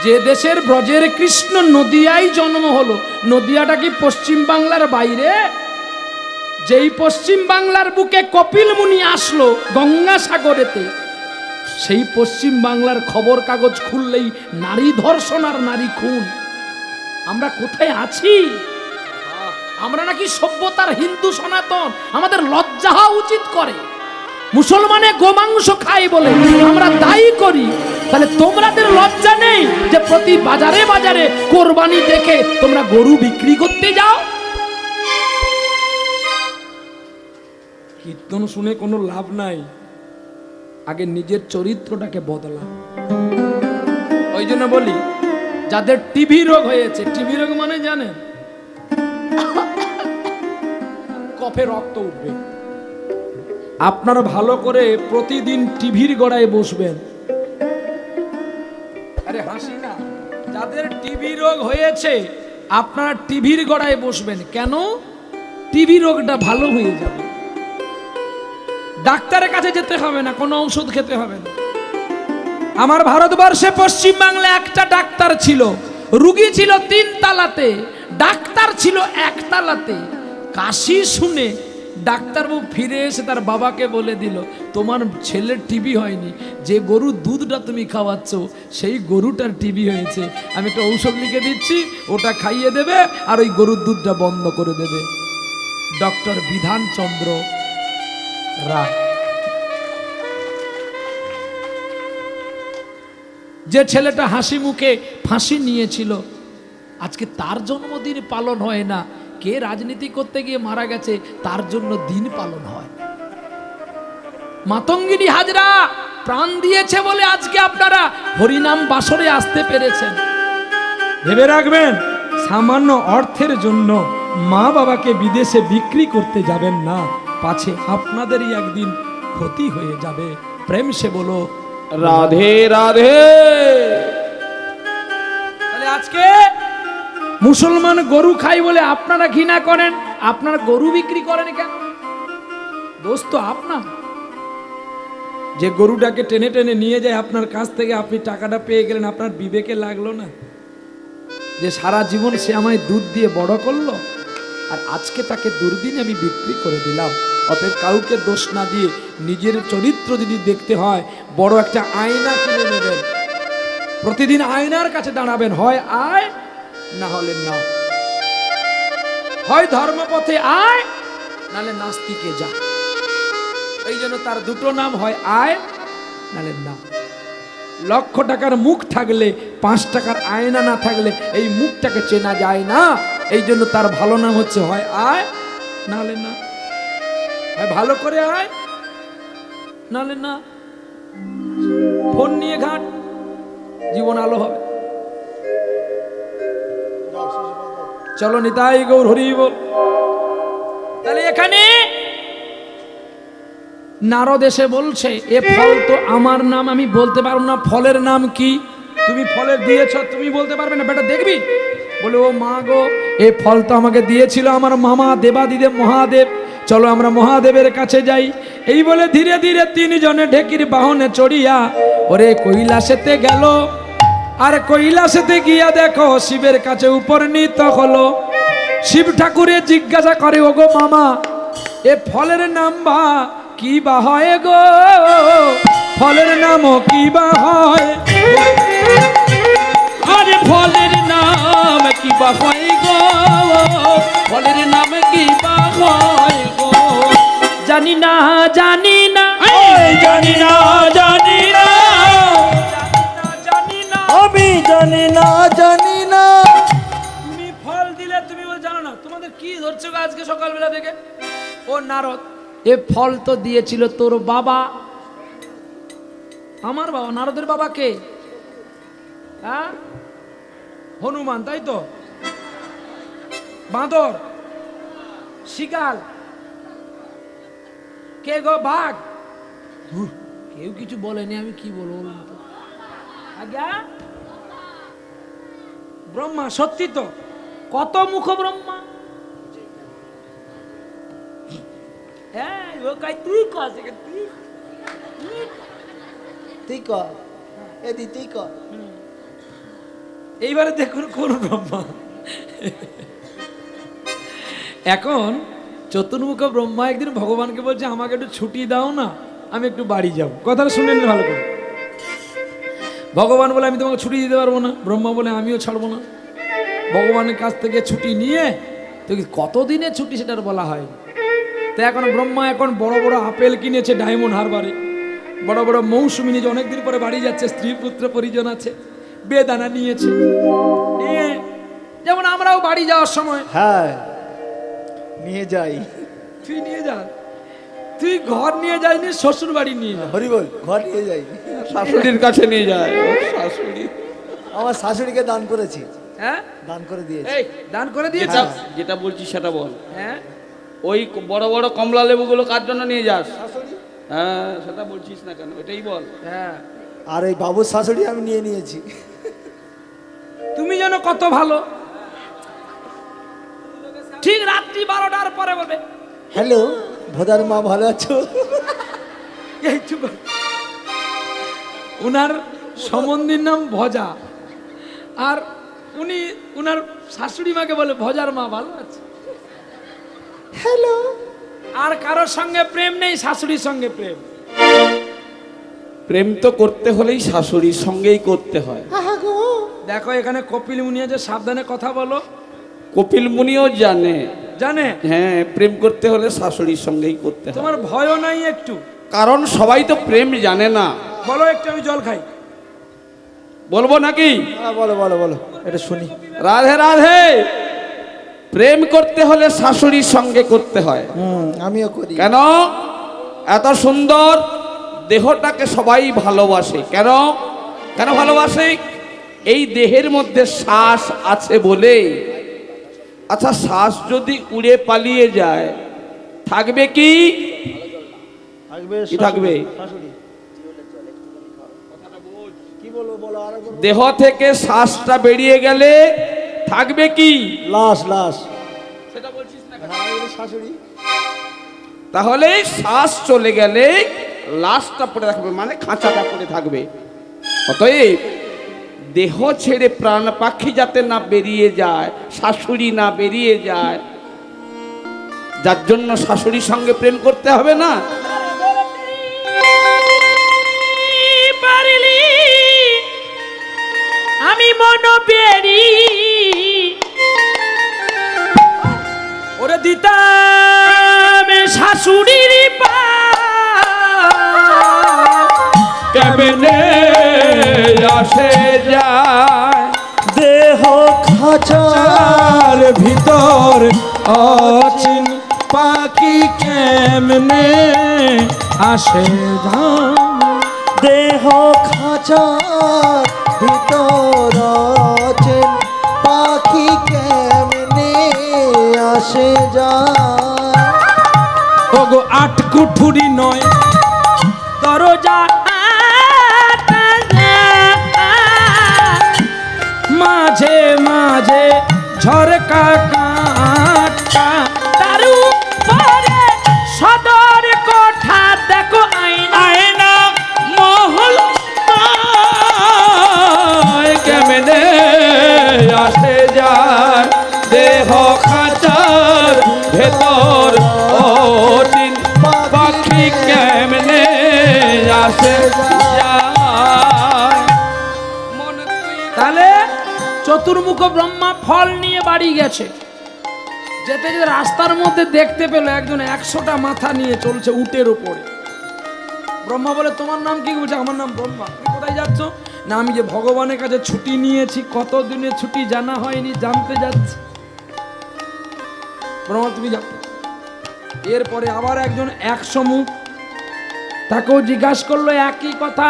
যে দেশের ব্রজের কৃষ্ণ নদিয়ায় জন্ম হলো, নদিয়াটা কি পশ্চিম বাংলার বাইরে? যেই পশ্চিম বাংলার বুকে কপিল মুনি আসলো গঙ্গাসাগরেতে, সেই পশ্চিম বাংলার খবর কাগজ খুললেই নারী ধর্ষণ আর নারী খুন। আমরা কোথায় আছি? আমরা নাকি সভ্যতার হিন্দু সনাতন, আমাদের লজ্জা হওয়া উচিত করে। মুসলমানে গোমাংস খায় বলে আমরা দায়ী করি, তাহলে তোমাদের লজ্জা নেই যে প্রতি বাজারে বাজারে কোরবানি দেখে তোমরা গরু বিক্রি করতে যাও? কীর্তন শুনে কোনো লাভ নাই, আগে নিজের চরিত্রটাকে বদলা। ওই জন্য বলি, যাদের টিভি রোগ হয়েছে, টিভি রোগ মানে জানেন, কফে রক্ত উঠবে, আপনারা ভালো করে প্রতিদিন টিভির গড়ায় বসবেন। আরে হাসি না। যাদের টিভি রোগ হয়েছে আপনারা টিভির গড়ায় বসবেন। কেন? টিভি রোগটা ভালো হয়ে যাবে, ডাক্তারের কাছে যেতে হবে না, কোনো ঔষধ খেতে হবে না। আমার ভারতবর্ষে পশ্চিম বাংলায় একটা ডাক্তার ছিল, রুগী ছিল 3 তালাতে, ডাক্তার ছিল 1 তালাতে। কাশি শুনে ডাক্তারবাবু ফিরে এসে তার বাবাকে বলে দিল, তোমার ছেলের টিবি হয়নি, যে গরুর দুধটা তুমি খাওয়াচ্ছ সেই গরুটার টিবি হয়েছে, আমি একটা ঔষধ লিখে দিচ্ছি, ওটা খাইয়ে দেবে আর ওই গরুর দুধটা বন্ধ করে দেবে। ডক্টর বিধানচন্দ্র রায়। যে ছেলেটা হাসি মুখে ফাঁসি নিয়েছিল, আজকে তার জন্মদিন পালন হয় না। কে রাজনীতি করতে গিয়ে মারা গেছে তার জন্য দিন পালন হয়। মাতঙ্গিনী হাজরা প্রাণ দিয়েছে বলে আজকে আপনারা হরিনাম বাসরে আসতে পেরেছেন। ভেবে রাখবেন, সামান্য অর্থের জন্য মা বাবাকে বিদেশে বিক্রি করতে যাবেন না, পাছে আপনাদেরই একদিন ক্ষতি হয়ে যাবে। প্রেম সে বলো রাধে রাধে। তাহলে আজকে মুসলমান গরু খাই বলে আপনারা ঘৃণা করেন, আপনারা গরু বিক্রি করেন কেন? দোষ তো আপনার। যে গরুটাকে টেনে টেনে নিয়ে যায় আপনার কাছ থেকে, আপনি টাকাটা পেয়ে গেলেন, আপনার বিবেকে লাগলো না যে সারা জীবন সে আমায় দুধ দিয়ে বড় করলো, আর আজকে তাকে দুর্দিনে আমি বিক্রি করে দিলাম। অতএব কাউকে দোষ না দিয়ে নিজের চরিত্র যদি দেখতে হয়, বড় একটা আয়না কিনে নেবেন, প্রতিদিন আয়নার কাছে দাঁড়াবেন, হয় আয় না হলে না, হয় ধর্মপথে আয় নালে নাস্তিকে যা। এই জন্য তার দুটো নাম, হয় আয় নালে না। লক্ষ টাকার মুখ থাকলে 5 টাকার আয়না না থাকলে এই মুখটাকে চেনা যায় না। এই জন্য তার ভালো নাম হচ্ছে হয় আয় নালে না, হয় ভালো করে আয় নালে না। ফোন নিয়ে ঘাট, জীবন আলো হবে। চলো নিতাই গৌর হরি বল। তাহলে এখানে নারদ এসে বলছে এ ফল তো আমার নাম আমি বলতে পারবো না, ফলের নাম কি? তুমি ফলের দিয়েছ, তুমি বলতে পারবে না বেটা, দেখবি? বলে ও মা গো, এ ফল তো আমাকে দিয়েছিল আমার মামা দেবাদিদেব মহাদেব, চলো আমরা মহাদেবের কাছে যাই। এই বলে ধীরে ধীরে 3 জনে ঢেকির বাহনে চড়িয়া ওরে কৈলাসেতে গেল। আর কৈলাসেতে গিয়া দেখো শিবের কাছে উপনীত হলো। শিব ঠাকুরে জিজ্ঞাসা করে ওগো মামা, এ ফলের নাম বা কি বা হয় গো, ফলের নামও কি বা হয়? আরে ফলের নাম কি বা হয় গো, ফলের নাম কি বা হয় গো? জানি না জানি না, জানি না জানি না, জানি না। আমি জানি না জানি না। তুমি ফল দিলে তুমি বল জানো না, তোমাদের কি ধরছো গো আজকে সকালবেলা থেকে? ও নারদ, এ ফল তো দিয়েছিল তোর বাবা। আমার বাবা? নারদের বাবা কে? হ্যাঁ, হনুমান, তাই তো? বাঁদর, শিকাল, কে গো? বাঘ? কেউ কিছু বলেনি, আমি কি বলবো বলুন তো? আজ্ঞা, ব্রহ্মা। সত্যি তো, কত মুখ ব্রহ্মা। হ্যাঁ, ও কই তুই কাছে তুই তুই কর, এদি তুই কর। এইবারে দেখুন কোন ব্রহ্মা। এখন চতুর্মুখ ব্রহ্মা একদিন ভগবানকে বলছে আমাকে একটু ছুটি দাও না, আমি একটু বাড়ি যাব। কথাটা শুনে নিন ভালো করে। ভগবান বলে আমি তোমাকে ছুটি দিতে পারবো না। ব্রহ্মা বলে আমিও ছাড়বো না। ভগবানের কাছ থেকে ছুটি নিয়ে তো কতদিনের ছুটি সেটার বলা হয়। তো এখন ব্রহ্মা এখন বড় বড় আপেল কিনেছে ডায়মন্ড হারবারে, বড় বড় মৌসুমী নিয়ে অনেকদিন পরে বাড়ি যাচ্ছে, স্ত্রী পুত্র পরিজন আছে, বেদানা নিয়েছে। নিয়ে যেমন আমরাও বাড়ি যাওয়ার সময়, হ্যাঁ, নিয়ে যাই। তুই নিয়ে যা, তুই ঘর নিয়ে যাইনি, শ্বশুর বাড়ি নিয়ে যা। হরি বল, ঘর নিয়ে যাই। শাশুড়ির কাছে নিয়ে যায়। ও শাশুড়ি, আমার শাশুড়িকে দান করেছি, হ্যাঁ, দান করে দিয়েছি। এই দান করে দিয়েছে। যেটা যেটা বলছি সেটা বল। হ্যাঁ, ওই বড় বড় কমলা লেবুগুলো কার জন্য নিয়ে যাস? শাশুড়ি হ্যাঁ, সেটা বলছিস না কেন, এটাই বল। হ্যাঁ, আর এই বাবুর শাশুড়ি আমি নিয়ে নিয়েছি। তুমি যেন কত ভালো। ঠিক রাত্রি 12টার পরে বলবে হ্যালো ভোদার মা, ভালো আছো? এই চুপ। উনার সম্বন্ধীর নাম ভজা, আর উনি উনার শাশুড়ি মাকে বলে ভজার মা ভালো আছে। হ্যালো। আর কারোর সঙ্গে প্রেম নেই, শাশুড়ির সঙ্গে প্রেম। প্রেম তো করতে হলেই শাশুড়ির সঙ্গেই করতে হয়। দেখো এখানে কপিল মুনি আছে, সাবধানে কথা বলো। কপিল মুনিও জানে, জানে? হ্যাঁ, প্রেম করতে হলে শাশুড়ির সঙ্গেই করতে হয়। তোমার ভয়ও নাই একটু? কারণ সবাই তো প্রেম জানে না। বলো একটু, আমি জল খাই। বলবো নাকি? হ্যাঁ, বলো বলো বলো, এটা শুনি। রাধে রাধে। প্রেম করতে হলে শাশুড়ির সঙ্গে করতে হয়। আমিও করি। কেন? এত সুন্দর দেহটাকে সবাই ভালোবাসে। কেন কেন ভালোবাসে? এই দেহের মধ্যে শ্বাস আছে বলে। আচ্ছা, শ্বাস যদি উড়ে পালিয়ে যায় থাকবে কি? কি থাকবে? কি বলবো বলো, আরেকবার। দেহ থেকে শ্বাসটা বেরিয়ে গেলে থাকবে কি? লাশ, লাশ। সেটা বলছিস না? হ্যাঁ, এই শাশুড়ি। তাহলে শ্বাস চলে গেলে লাশটা পড়ে থাকবে, মানে খাঁচাটা পড়ে থাকবে। অতএব দেহ ছেড়ে প্রাণ পাখি যাতে না বেরিয়ে যায়, শাশুড়ি না বেরিয়ে যায়, যার জন্য শাশুড়ির সঙ্গে প্রেম করতে হবে না। মন বেরি ওরে দিতাম শাশুড়ির পা কেমনে আসে যায় দেহ খাঁচার ভিতর অচিন পাখি কেমনে আসে দেহ খাঁচার ভিতর অচিন পাখি কেমনে আসে যায় ওগো আট কুঠুরি নয় দরজা মাঝে মাঝে ঝরকা কাটা তার উপরে সদর কোঠা দেখো আয়না মহল কেমনে আসে যায় দেহ খাঁচার ভেতর অচিন পাখি কেমনে আসে যায় তাহলে চতুর্মুখ ব্রহ্মা ফল নিয়ে বাড়ি গেছে, যেতে যেতে রাস্তার মধ্যে দেখতে পেল একজন 100টা মাথা নিয়ে চলছে উটের উপরে। ব্রহ্মা বলে তোমার নাম কি? বলছে আমার নাম ব্রহ্মা। তুমি কোথায় যাচ্ছ? না আমি যে ভগবানের কাছে ছুটি নিয়েছি, কত দিনের ছুটি জানা হয়নি, জানতে যাচ্ছি। ব্রহ্মা তুমি যাও। এরপরে আবার একজন 100 মুখ, তাকেও জিজ্ঞাসা করলো একই কথা।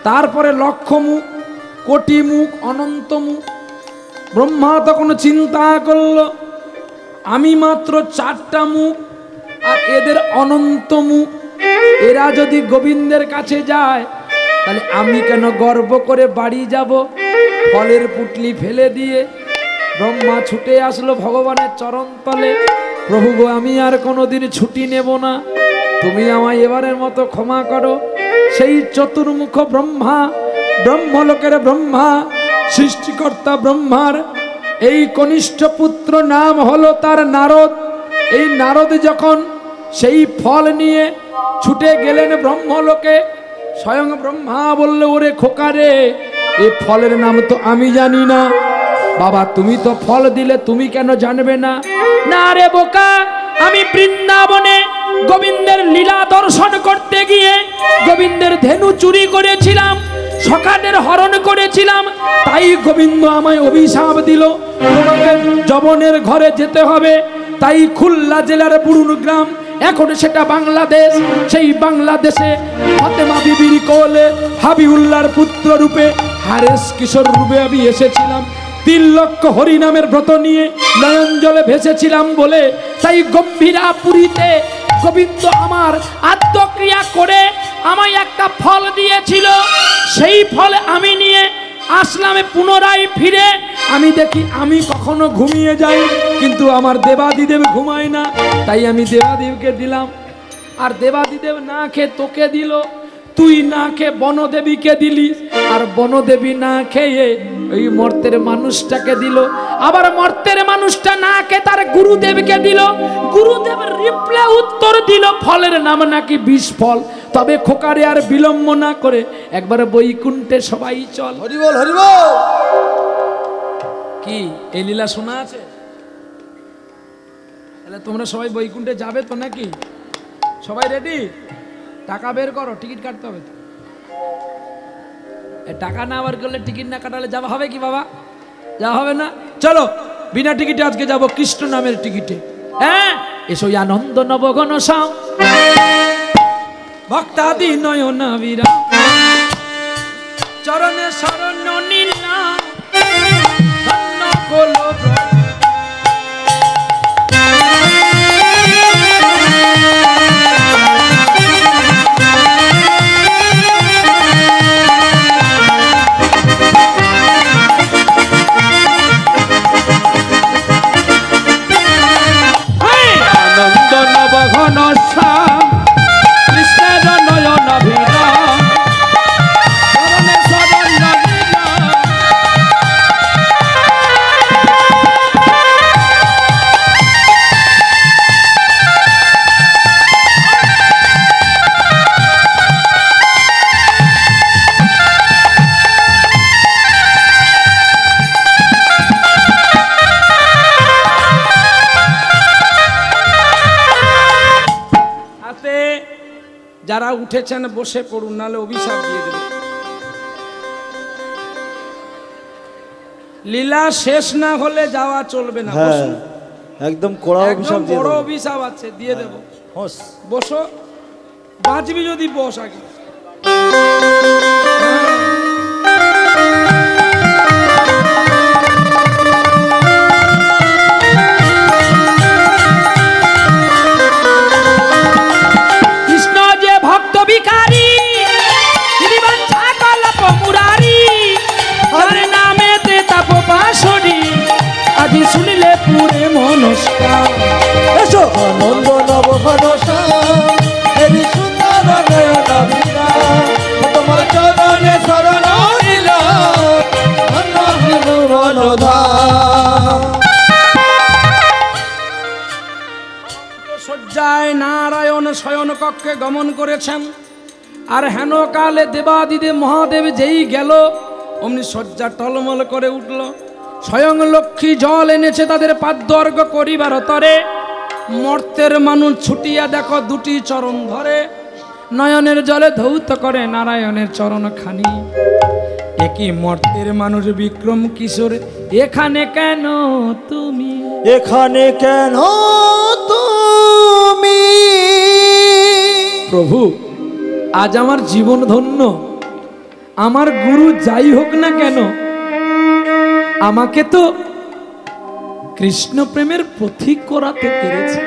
তারপরে 1,00,000 মুখ, কোটি মুখ, অনন্ত মুখ। ব্রহ্মা তখন চিন্তা করলো আমি মাত্র 4টা মুখ আর এদের অনন্ত মুখ, এরা যদি গোবিন্দের কাছে যায় তাহলে আমি কেন গর্ব করে বাড়ি যাব? ফলের পুটলি ফেলে দিয়ে ব্রহ্মা ছুটে আসলো ভগবানের চরণ তলে। প্রভু গো, আমি আর কোনোদিন ছুটি নেব না, তুমি আমায় এবারের মতো ক্ষমা করো। সেই চতুর্মুখ ব্রহ্মা, ব্রহ্মলোকের ব্রহ্মা, সৃষ্টিকর্তা ব্রহ্মার এই কনিষ্ঠ পুত্র নাম হলো তার নারদ। এই নারদ যখন সেই ফল নিয়ে ছুটে গেলেন ব্রহ্মলোকে, স্বয়ং ব্রহ্মা বলল ওরে খোকারে, এই ফলের নাম তো আমি জানি না। বাবা তুমি তো ফল দিলে, তুমি কেন জানবে না? না রে বোকা, আমি বৃন্দাবনে গোবিন্দের লীলা দর্শন করতে গিয়ে গোবিন্দের ধেনু চুরি করেছিলাম, সখাদের হরণ করেছিলাম, তাই গোবিন্দ আমায় অভিশাপ দিল, তোমাকে যবনের ঘরে যেতে হবে। তাই খুলনা জেলার বুরুন গ্রাম, এখন সেটা বাংলাদেশ, সেই বাংলাদেশে ফাতেমা বিবির কোলে হাবিউল্লাহর পুত্র রূপে হারেস কিশোর রূপে আমি এসেছিলাম। 3 লক্ষ হরিনামের ব্রত নিয়ে নয়ন জলে ভেসেছিলাম বলে তাই গম্ভীরাপুরীতে গোবিন্দ আমার আত্মক্রিয়া করে আমায় একটা ফল দিয়েছিল। সেই ফল আমি নিয়ে আসলামে পুনরায় ফিরে আমি দেখি আমি কখনো ঘুমিয়ে যাই, কিন্তু আমার দেবাদিদেব ঘুমায় না, তাই আমি দেবাদেবকে দিলাম। আর দেবাদিদেব না খেয়ে তোকে দিল, তুই না খেয়ে বনদেবীকে দিলি, আর বনদেবী না খেয়ে ওই মর্তের মানুষটাকে দিল, আবার মর্তের মানুষটা না খেয়ে তার গুরুদেবকে দিল। গুরুদেব রিপ্লে উত্তর দিল ফলের নাম নাকি 20 ফল। তবে খোকারে আর বিলম্ব না করে একবার বৈকুণ্ঠে সবাই চল। হরি বল, হরি বল। কি এই লীলা শোনা আছে? তাহলে তোমরা সবাই বৈকুণ্ঠে যাবে তো নাকি? সবাই রেডি? টাকা বের করো, টিকিট কাটতে হবে। টাকা না বার করলে, টিকিট না কাটালে যাওয়া হবে কি বাবা? যাওয়া হবে না। চলো বিনা টিকিটে আজকে যাব কৃষ্ণ নামের টিকিটে। হ্যাঁ, এসো আনন্দ নবঘন সাও ভক্তাদি নয়না বীরা চরণে শরণ নিলাম ধন্য কোলো আনন্দ নবঘন শ্যাম কৃষ্ণের নয়ন ভিড় চরণে শরণ যারা উঠেছেন বসে পড়ুন, নাহলে অভিশাপ দিয়ে দেব। লীলা শেষ না হলে যাওয়া চলবে না। হ্যাঁ বসুন। একদম কড়া অভিশাপ একদম দিয়ে বড় দেবো। অভিশাপ আছে, দিয়ে দেব। হোস। বসো, বাঁচবি যদি বস আগে। কৃষ্ণ যে ভক্ত ভিখারি, তিনি বাঞ্ছা কল্প মুরারি, তার নামেতে তাপ বাঁশরি, আজি শুনিলে পুরে মনস্কার। এসো আনন্দ নব ঘনশ্যাম, হেরি সুন্দর নয়ন বীরা, তোমার চরণে শরণ নিলাম, ধন্য হনু মনোধাম। শয্যায় নারায়ণ শয়ন কক্ষে গমন করেছেন, আর হেন কালে দেবাদিদেব মহাদেব যেই গেল, অমনি শয্যা টলমল করে উঠল। স্বয়ং লক্ষ্মী জল এনেছে তাদের পাদ্যর্ঘ করিবার তরে। মর্তের মানুষ ছুটিয়া দেখো দুটি চরণ ধরে, নয়নের জলে ধৌত করে নারায়ণের চরণ খানি। একই মর্তের মানুষ বিক্রম কিশোর, এখানে কেন তুমি? এখানে কেন তুমি? প্রভু, আজ আমার জীবন ধন্য। আমার গুরু যাই হোক না কেন, আমাকে তো কৃষ্ণ প্রেমের পথিক করাতে পেরেছে।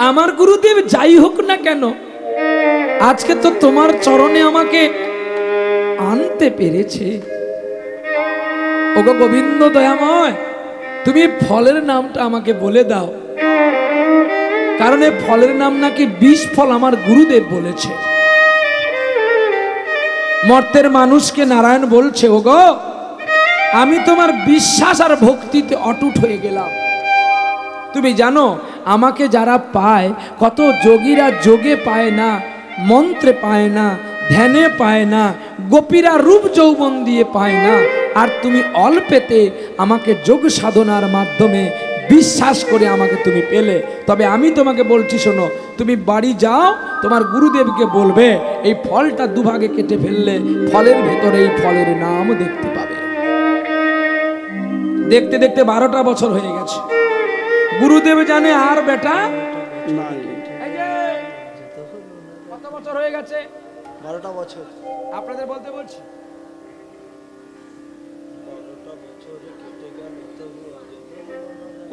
আমার গুরুদেব যাই হোক না কেন, আজকে তো তোমার চরণে আমাকে আনতে পেরেছে। ওগো গোবিন্দ দয়াময়, তুমি ফলের নামটা আমাকে বলে দাও, কারণ এই ফলের নাম নাকি 20 ফল আমার গুরুদেব বলেছে। মর্তের মানুষকে নারায়ণ বলছে, ওগো আমি তোমার বিশ্বাস আর ভক্তিতে অটুট হয়ে গেলাম। তুমি জানো আমাকে যারা পায়, কত যোগীরা যোগে পায় না, মন্ত্রে পায় না, ধ্যানে পায় না, গোপীরা রূপ যৌবন দিয়ে পায় না, আর তুমি অল্পেতে আমাকে যোগ সাধনার মাধ্যমে বিশ্বাস করে আমাকে তুমি পেলে। তবে আমি তোমাকে বলছি, শোনো, তুমি বাড়ি যাও, তোমার গুরুদেবকে বলবে এই ফলটা দুভাগে কেটে ফেললে ফলের ভেতরে এই ফলের নাম দেখতে পাবে। দেখতে দেখতে 12টা বছর হয়ে গেছে। গুরুদেব জানে আর বেটা নাই। এই যে, কত বছর হয়ে গেছে 12টা বছর। আপনাদের বলতে বলছি।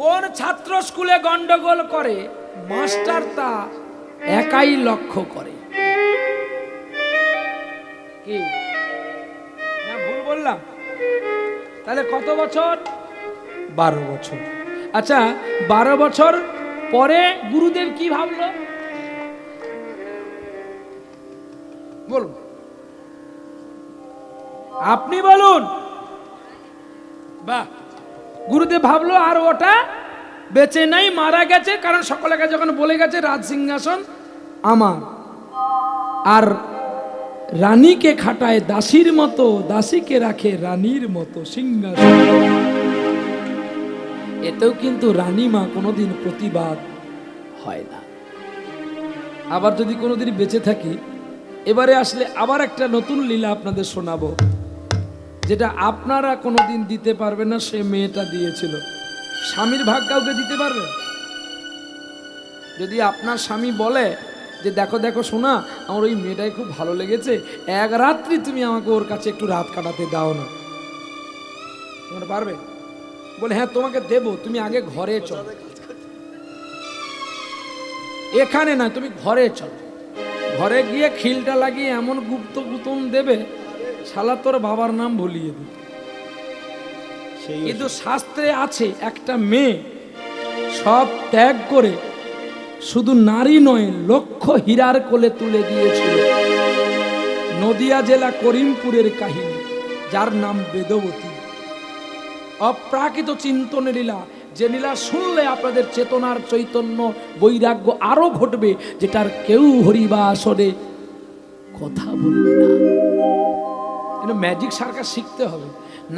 কোন ছাত্র স্কুলে গন্ডগোল করে, মাস্টার তা একাই লক্ষ্য করে। কি না ভুল বললাম? তাহলে কত বছর? 12 বছর। আচ্ছা, 12 বছর পরে গুরুদেব কি ভাবলো বলুন, আপনি বলুন। বাহ, গুরুদেব ভাবলো আর ওটা বেঁচে নাই, মারা গেছে। কারণ সকলকে যখন বলে গেছে রাজ সিংহাসন আমার, আর রানীকে খাটায় দাসীর মতো, দাসীকে রাখে রানীর মতো সিংহাসন। এতেও কিন্তু রানীমা কোনোদিন প্রতিবাদ হয় না। আবার যদি কোনোদিন বেঁচে থাকি, এবারে আসলে আবার একটা নতুন লীলা আপনাদের শোনাবো, যেটা আপনারা কোনোদিন দিতে পারবেন না। সে মেয়েটা দিয়েছিল। স্বামীর ভাগ কাউকে দিতে পারবে? যদি আপনার স্বামী বলে যে দেখো দেখো শোনা, আমার ওই মেয়েটাই খুব ভালো লেগেছে, এক রাত্রি তুমি আমাকে ওর কাছে একটু রাত কাটাতে দাও না, তোমরা পারবে? বলে হ্যাঁ তোমাকে দেব, তুমি আগে ঘরে চলো। এখানে না, তুমি ঘরে চলো। ঘরে গিয়ে খিলটা লাগিয়ে এমন গুপ্ত গুতম দেবে, শালা তোর বাবার নাম ভুলিয়ে দিবে। কিন্তু শাস্ত্রে আছে একটা মেয়ে সব ত্যাগ করে শুধু নারী নয়, লক্ষ হীরার কোলে তুলে দিয়েছিল। নদিয়া জেলা করিমপুরের কাহিনী, যার নাম বেদবতী। অপ্রাকৃত চিন্তনের লীলা, যে লীলা শুনলে আপনাদের চেতনার চৈতন্য বৈরাগ্য আরো ঘটবে, যেটার কেউ হরিবা আসরে কথা বলবে না। ম্যাজিক সার্কাস শিখতে হবে,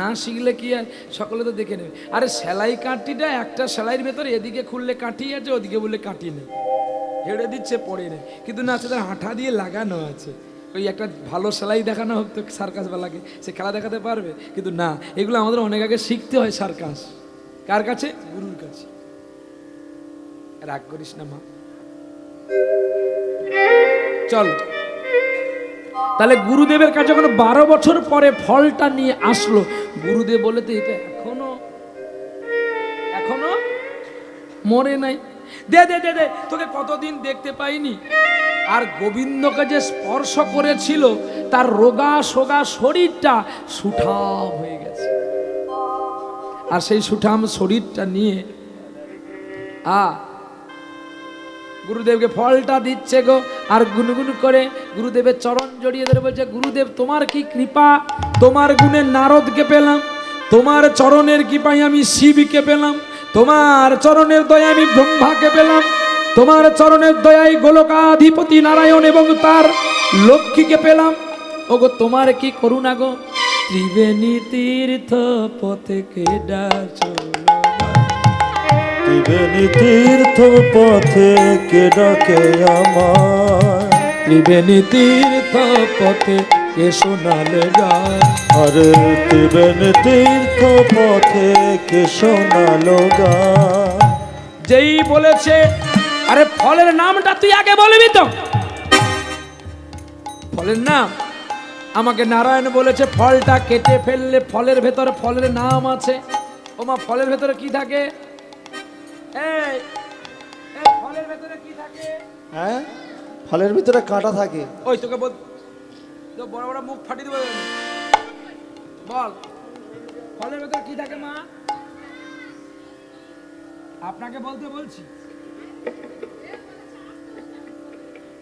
না শিখলে কি আর সকলে তো দেখে নেবে। আরে সেলাই কাঠিটা একটা সেলাইয়ের ভেতরে এদিকে খুললে কাঠি আছে, ওদিকে বললে কাঠি নেই। হেড়ে দিচ্ছে পড়ে নেই, কিন্তু না তাদের হাঁটা দিয়ে লাগানো আছে। ওই একটা ভালো সেলাই দেখানো হোক তো সার্কাসওয়ালাকে, সে খেলা দেখাতে পারবে, কিন্তু না, এগুলো আমাদের অনেক আগে শিখতে হয় সার্কাস। কার কাছে? গুরুর কাছে। রাগ করিস না মা, চল। তাহলে গুরুদেবের কাছে যখন 12 বছর পরে ফলটা নিয়ে আসলো, গুরুদেব বলে তো এটা এখনো মরে নাই, দে দে দে দে, তোকে কতদিন দেখতে পাইনি। আর গোবিন্দকে যে স্পর্শ করেছিল তার রোগা সোগা শরীরটা সুঠাম হয়ে গেছে, আর সেই সুঠাম শরীরটা নিয়ে গুরুদেবকে ফলটা দিচ্ছে গো। আর গুনগুন করে গুরুদেবের চরণ জড়িয়ে ধরে বলছে, গুরুদেব তোমার কি কৃপা, তোমার গুণে নারদকে পেলাম, তোমার চরণের কৃপায় আমি শিবকে পেলাম, তোমার চরণের দয়ায় আমি ব্রহ্মাকে পেলাম, তোমার চরণের দয়ায় গোলকাধিপতি নারায়ণ এবং তার লক্ষ্মীকে পেলাম। ওগো তোমার কি করুণা গো, ত্রিবেণী তীর্থ পথে কেডা চলো, ত্রিবেণী তীর্থ পথে কে ডাকে আমার, ত্রিবেণী তীর্থ পথে কে শোনালে গান। আরে ত্রিবেণী তীর্থ পথে কে শোনালো গান। যেই বলেছে, আরে ফলের নামটা তুই আগে বলবি তো, ফলের নাম। আমাকে নারায়ণ বলেছে ফলটা কেটে ফেললে ফলের ভেতরে ফলের নাম আছে। ওমা ফলের ভেতরে কি থাকে? এই ফলের ভেতরে কি থাকে? হ্যাঁ, ফলের ভিতরে কাঁটা থাকে। ওই তোকে বল, তো বড় বড় মুখ ফাটিয়ে দেবো, বল ফলের ভেতরে কি থাকে মা? আপনাকে বলতে বলছি,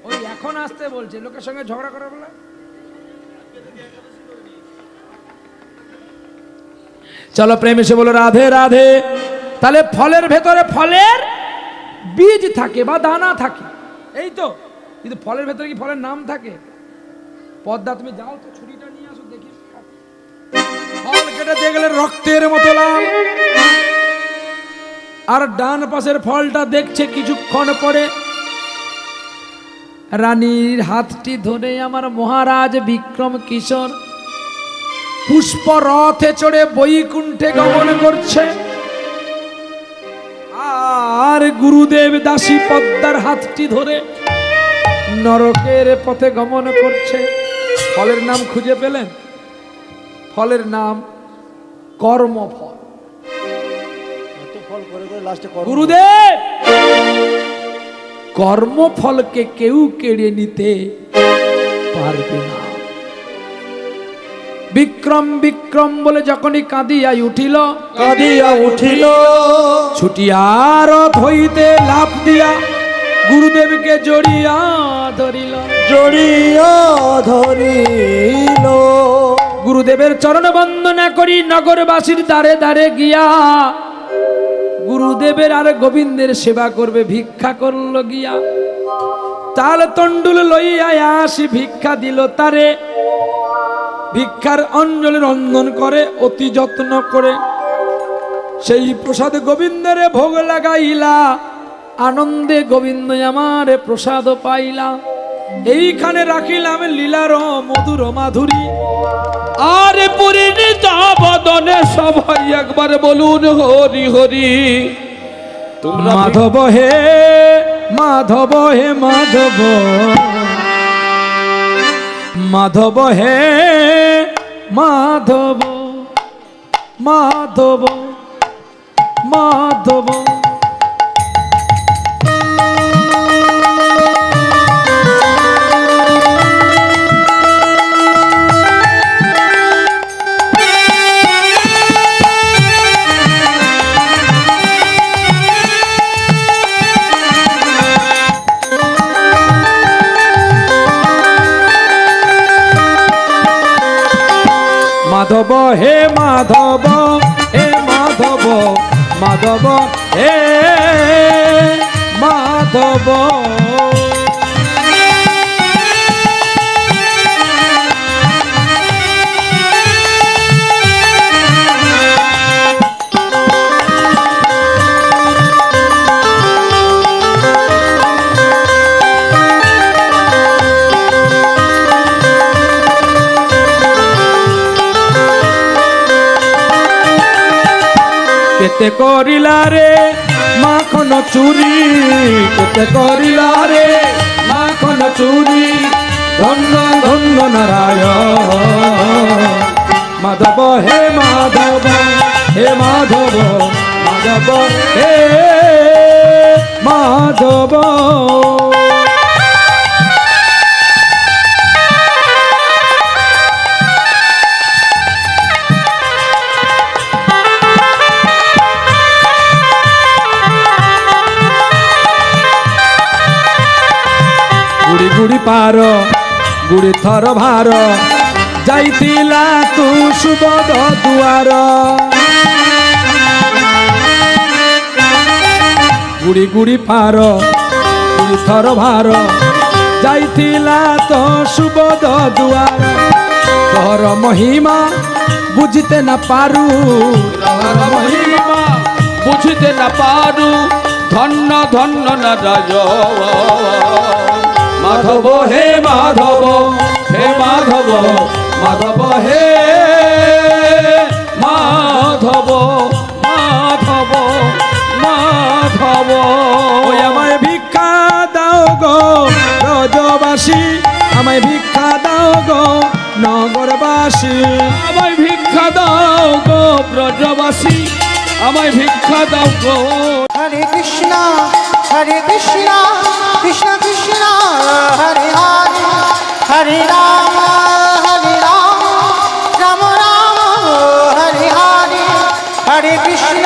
ওই এখন আসতে বলছে, লোকের সঙ্গে ঝগড়া করা বলে। চলো প্রেম এসে বলো রাধে রাধে। তাহলে ফলের ভেতরে ফলের বীজ থাকে বা দানা থাকে, এই তো। কিন্তু ফলের ভেতরে কি ফলের নাম থাকে? পদ্মা তুমি যাও তো, ছুরিটা নিয়ে আসো দেখি। ফল কেটে দেখলে রক্তের মতো লাল, আর ডান পাশের ফলটা দেখছে কিছুক্ষণ পরে রানীর হাতটি ধরে আমার মহারাজ বিক্রম কিশোর পুষ্প রথে চড়ে বৈকুণ্ঠে গমন করছে, আর গুরুদেব দাসী পদ্মার হাতটি ধরে নরকের পথে গমন করছে। ফলের নাম খুঁজে পেলেন? ফলের নাম কর্মফল। এত ফল করে করে লাস্টে গুরুদেব কর্মফলকে কেউ কেড়ে নিতে পারবে না। বিক্রম বিক্রম বলে যখনই কাঁদিয়া উঠিল, কাঁদিয়া উঠিল, ছুটিয়ার রথ হইতে লাফ দিয়া গুরুদেবকে জড়িয়া ধরিল, জড়িয়া ধরিল। গুরুদেবের চরণ বন্দনা করি নগরবাসীর দ্বারে দ্বারে গিয়া গুরুদেবের আর গোবিন্দের সেবা করবে, ভিক্ষা করল গিয়া। তাল তন্ডুল লইয়া আসি ভিক্ষা দিল তারে, ভিক্ষার অঞ্জলি রন্ধন করে অতি যত্ন করে সেই প্রসাদ গোবিন্দের ভোগ লাগাইলা, আনন্দে গোবিন্দ আমার প্রসাদ পাইলা। এইখানে রাখিলাম লীলার মধুর মাধুরী, আর পরিণীত বদনে সবাই একবার বলুন হরি হরি। মাধব হে মাধব হে মাধব, মাধব হে মাধব, মাধব মাধব। মাধব হে মাধব হে মাধব, মাধব হে মাধব। কেতে করিলা রে মাখন চুরি, কেতে করিলা রে মাখন চুরি, ধন্য ধন্য নারায়ণ। মাধব হে মাধব, হে মাধব, মাধব হে মাধব। গুড়ি গুড়ি পার গুড়ি থর ভার, যাইতিলা তু সুবদ দুয়ার। গুড়ি গুড়ি পার গুড়ি থর ভার, যাইতিলা তো সুবদ দুয়ার। তহর মহিমা বুঝিতে না পারু, তহর মহিমা বুঝিতে না পারু, ধন্য ধন্য নারায়ণ। মাধব হে মাধব, হে মাধব, মাধব হে মাধব, মাধব মাধব। ওই আমায় ভিক্ষা দাও গো ব্রজবাসী, আমায় ভিক্ষা দাও গো নগরবাসী। আমায় ভিক্ষা দাও গো ব্রজবাসী, আমায় ভিক্ষা দাও গো। হরে কৃষ্ণ কৃষ্ণ কৃষ্ণ হরে হরে, হরে রাম রাম রাম হরে হরে, হরে কৃষ্ণ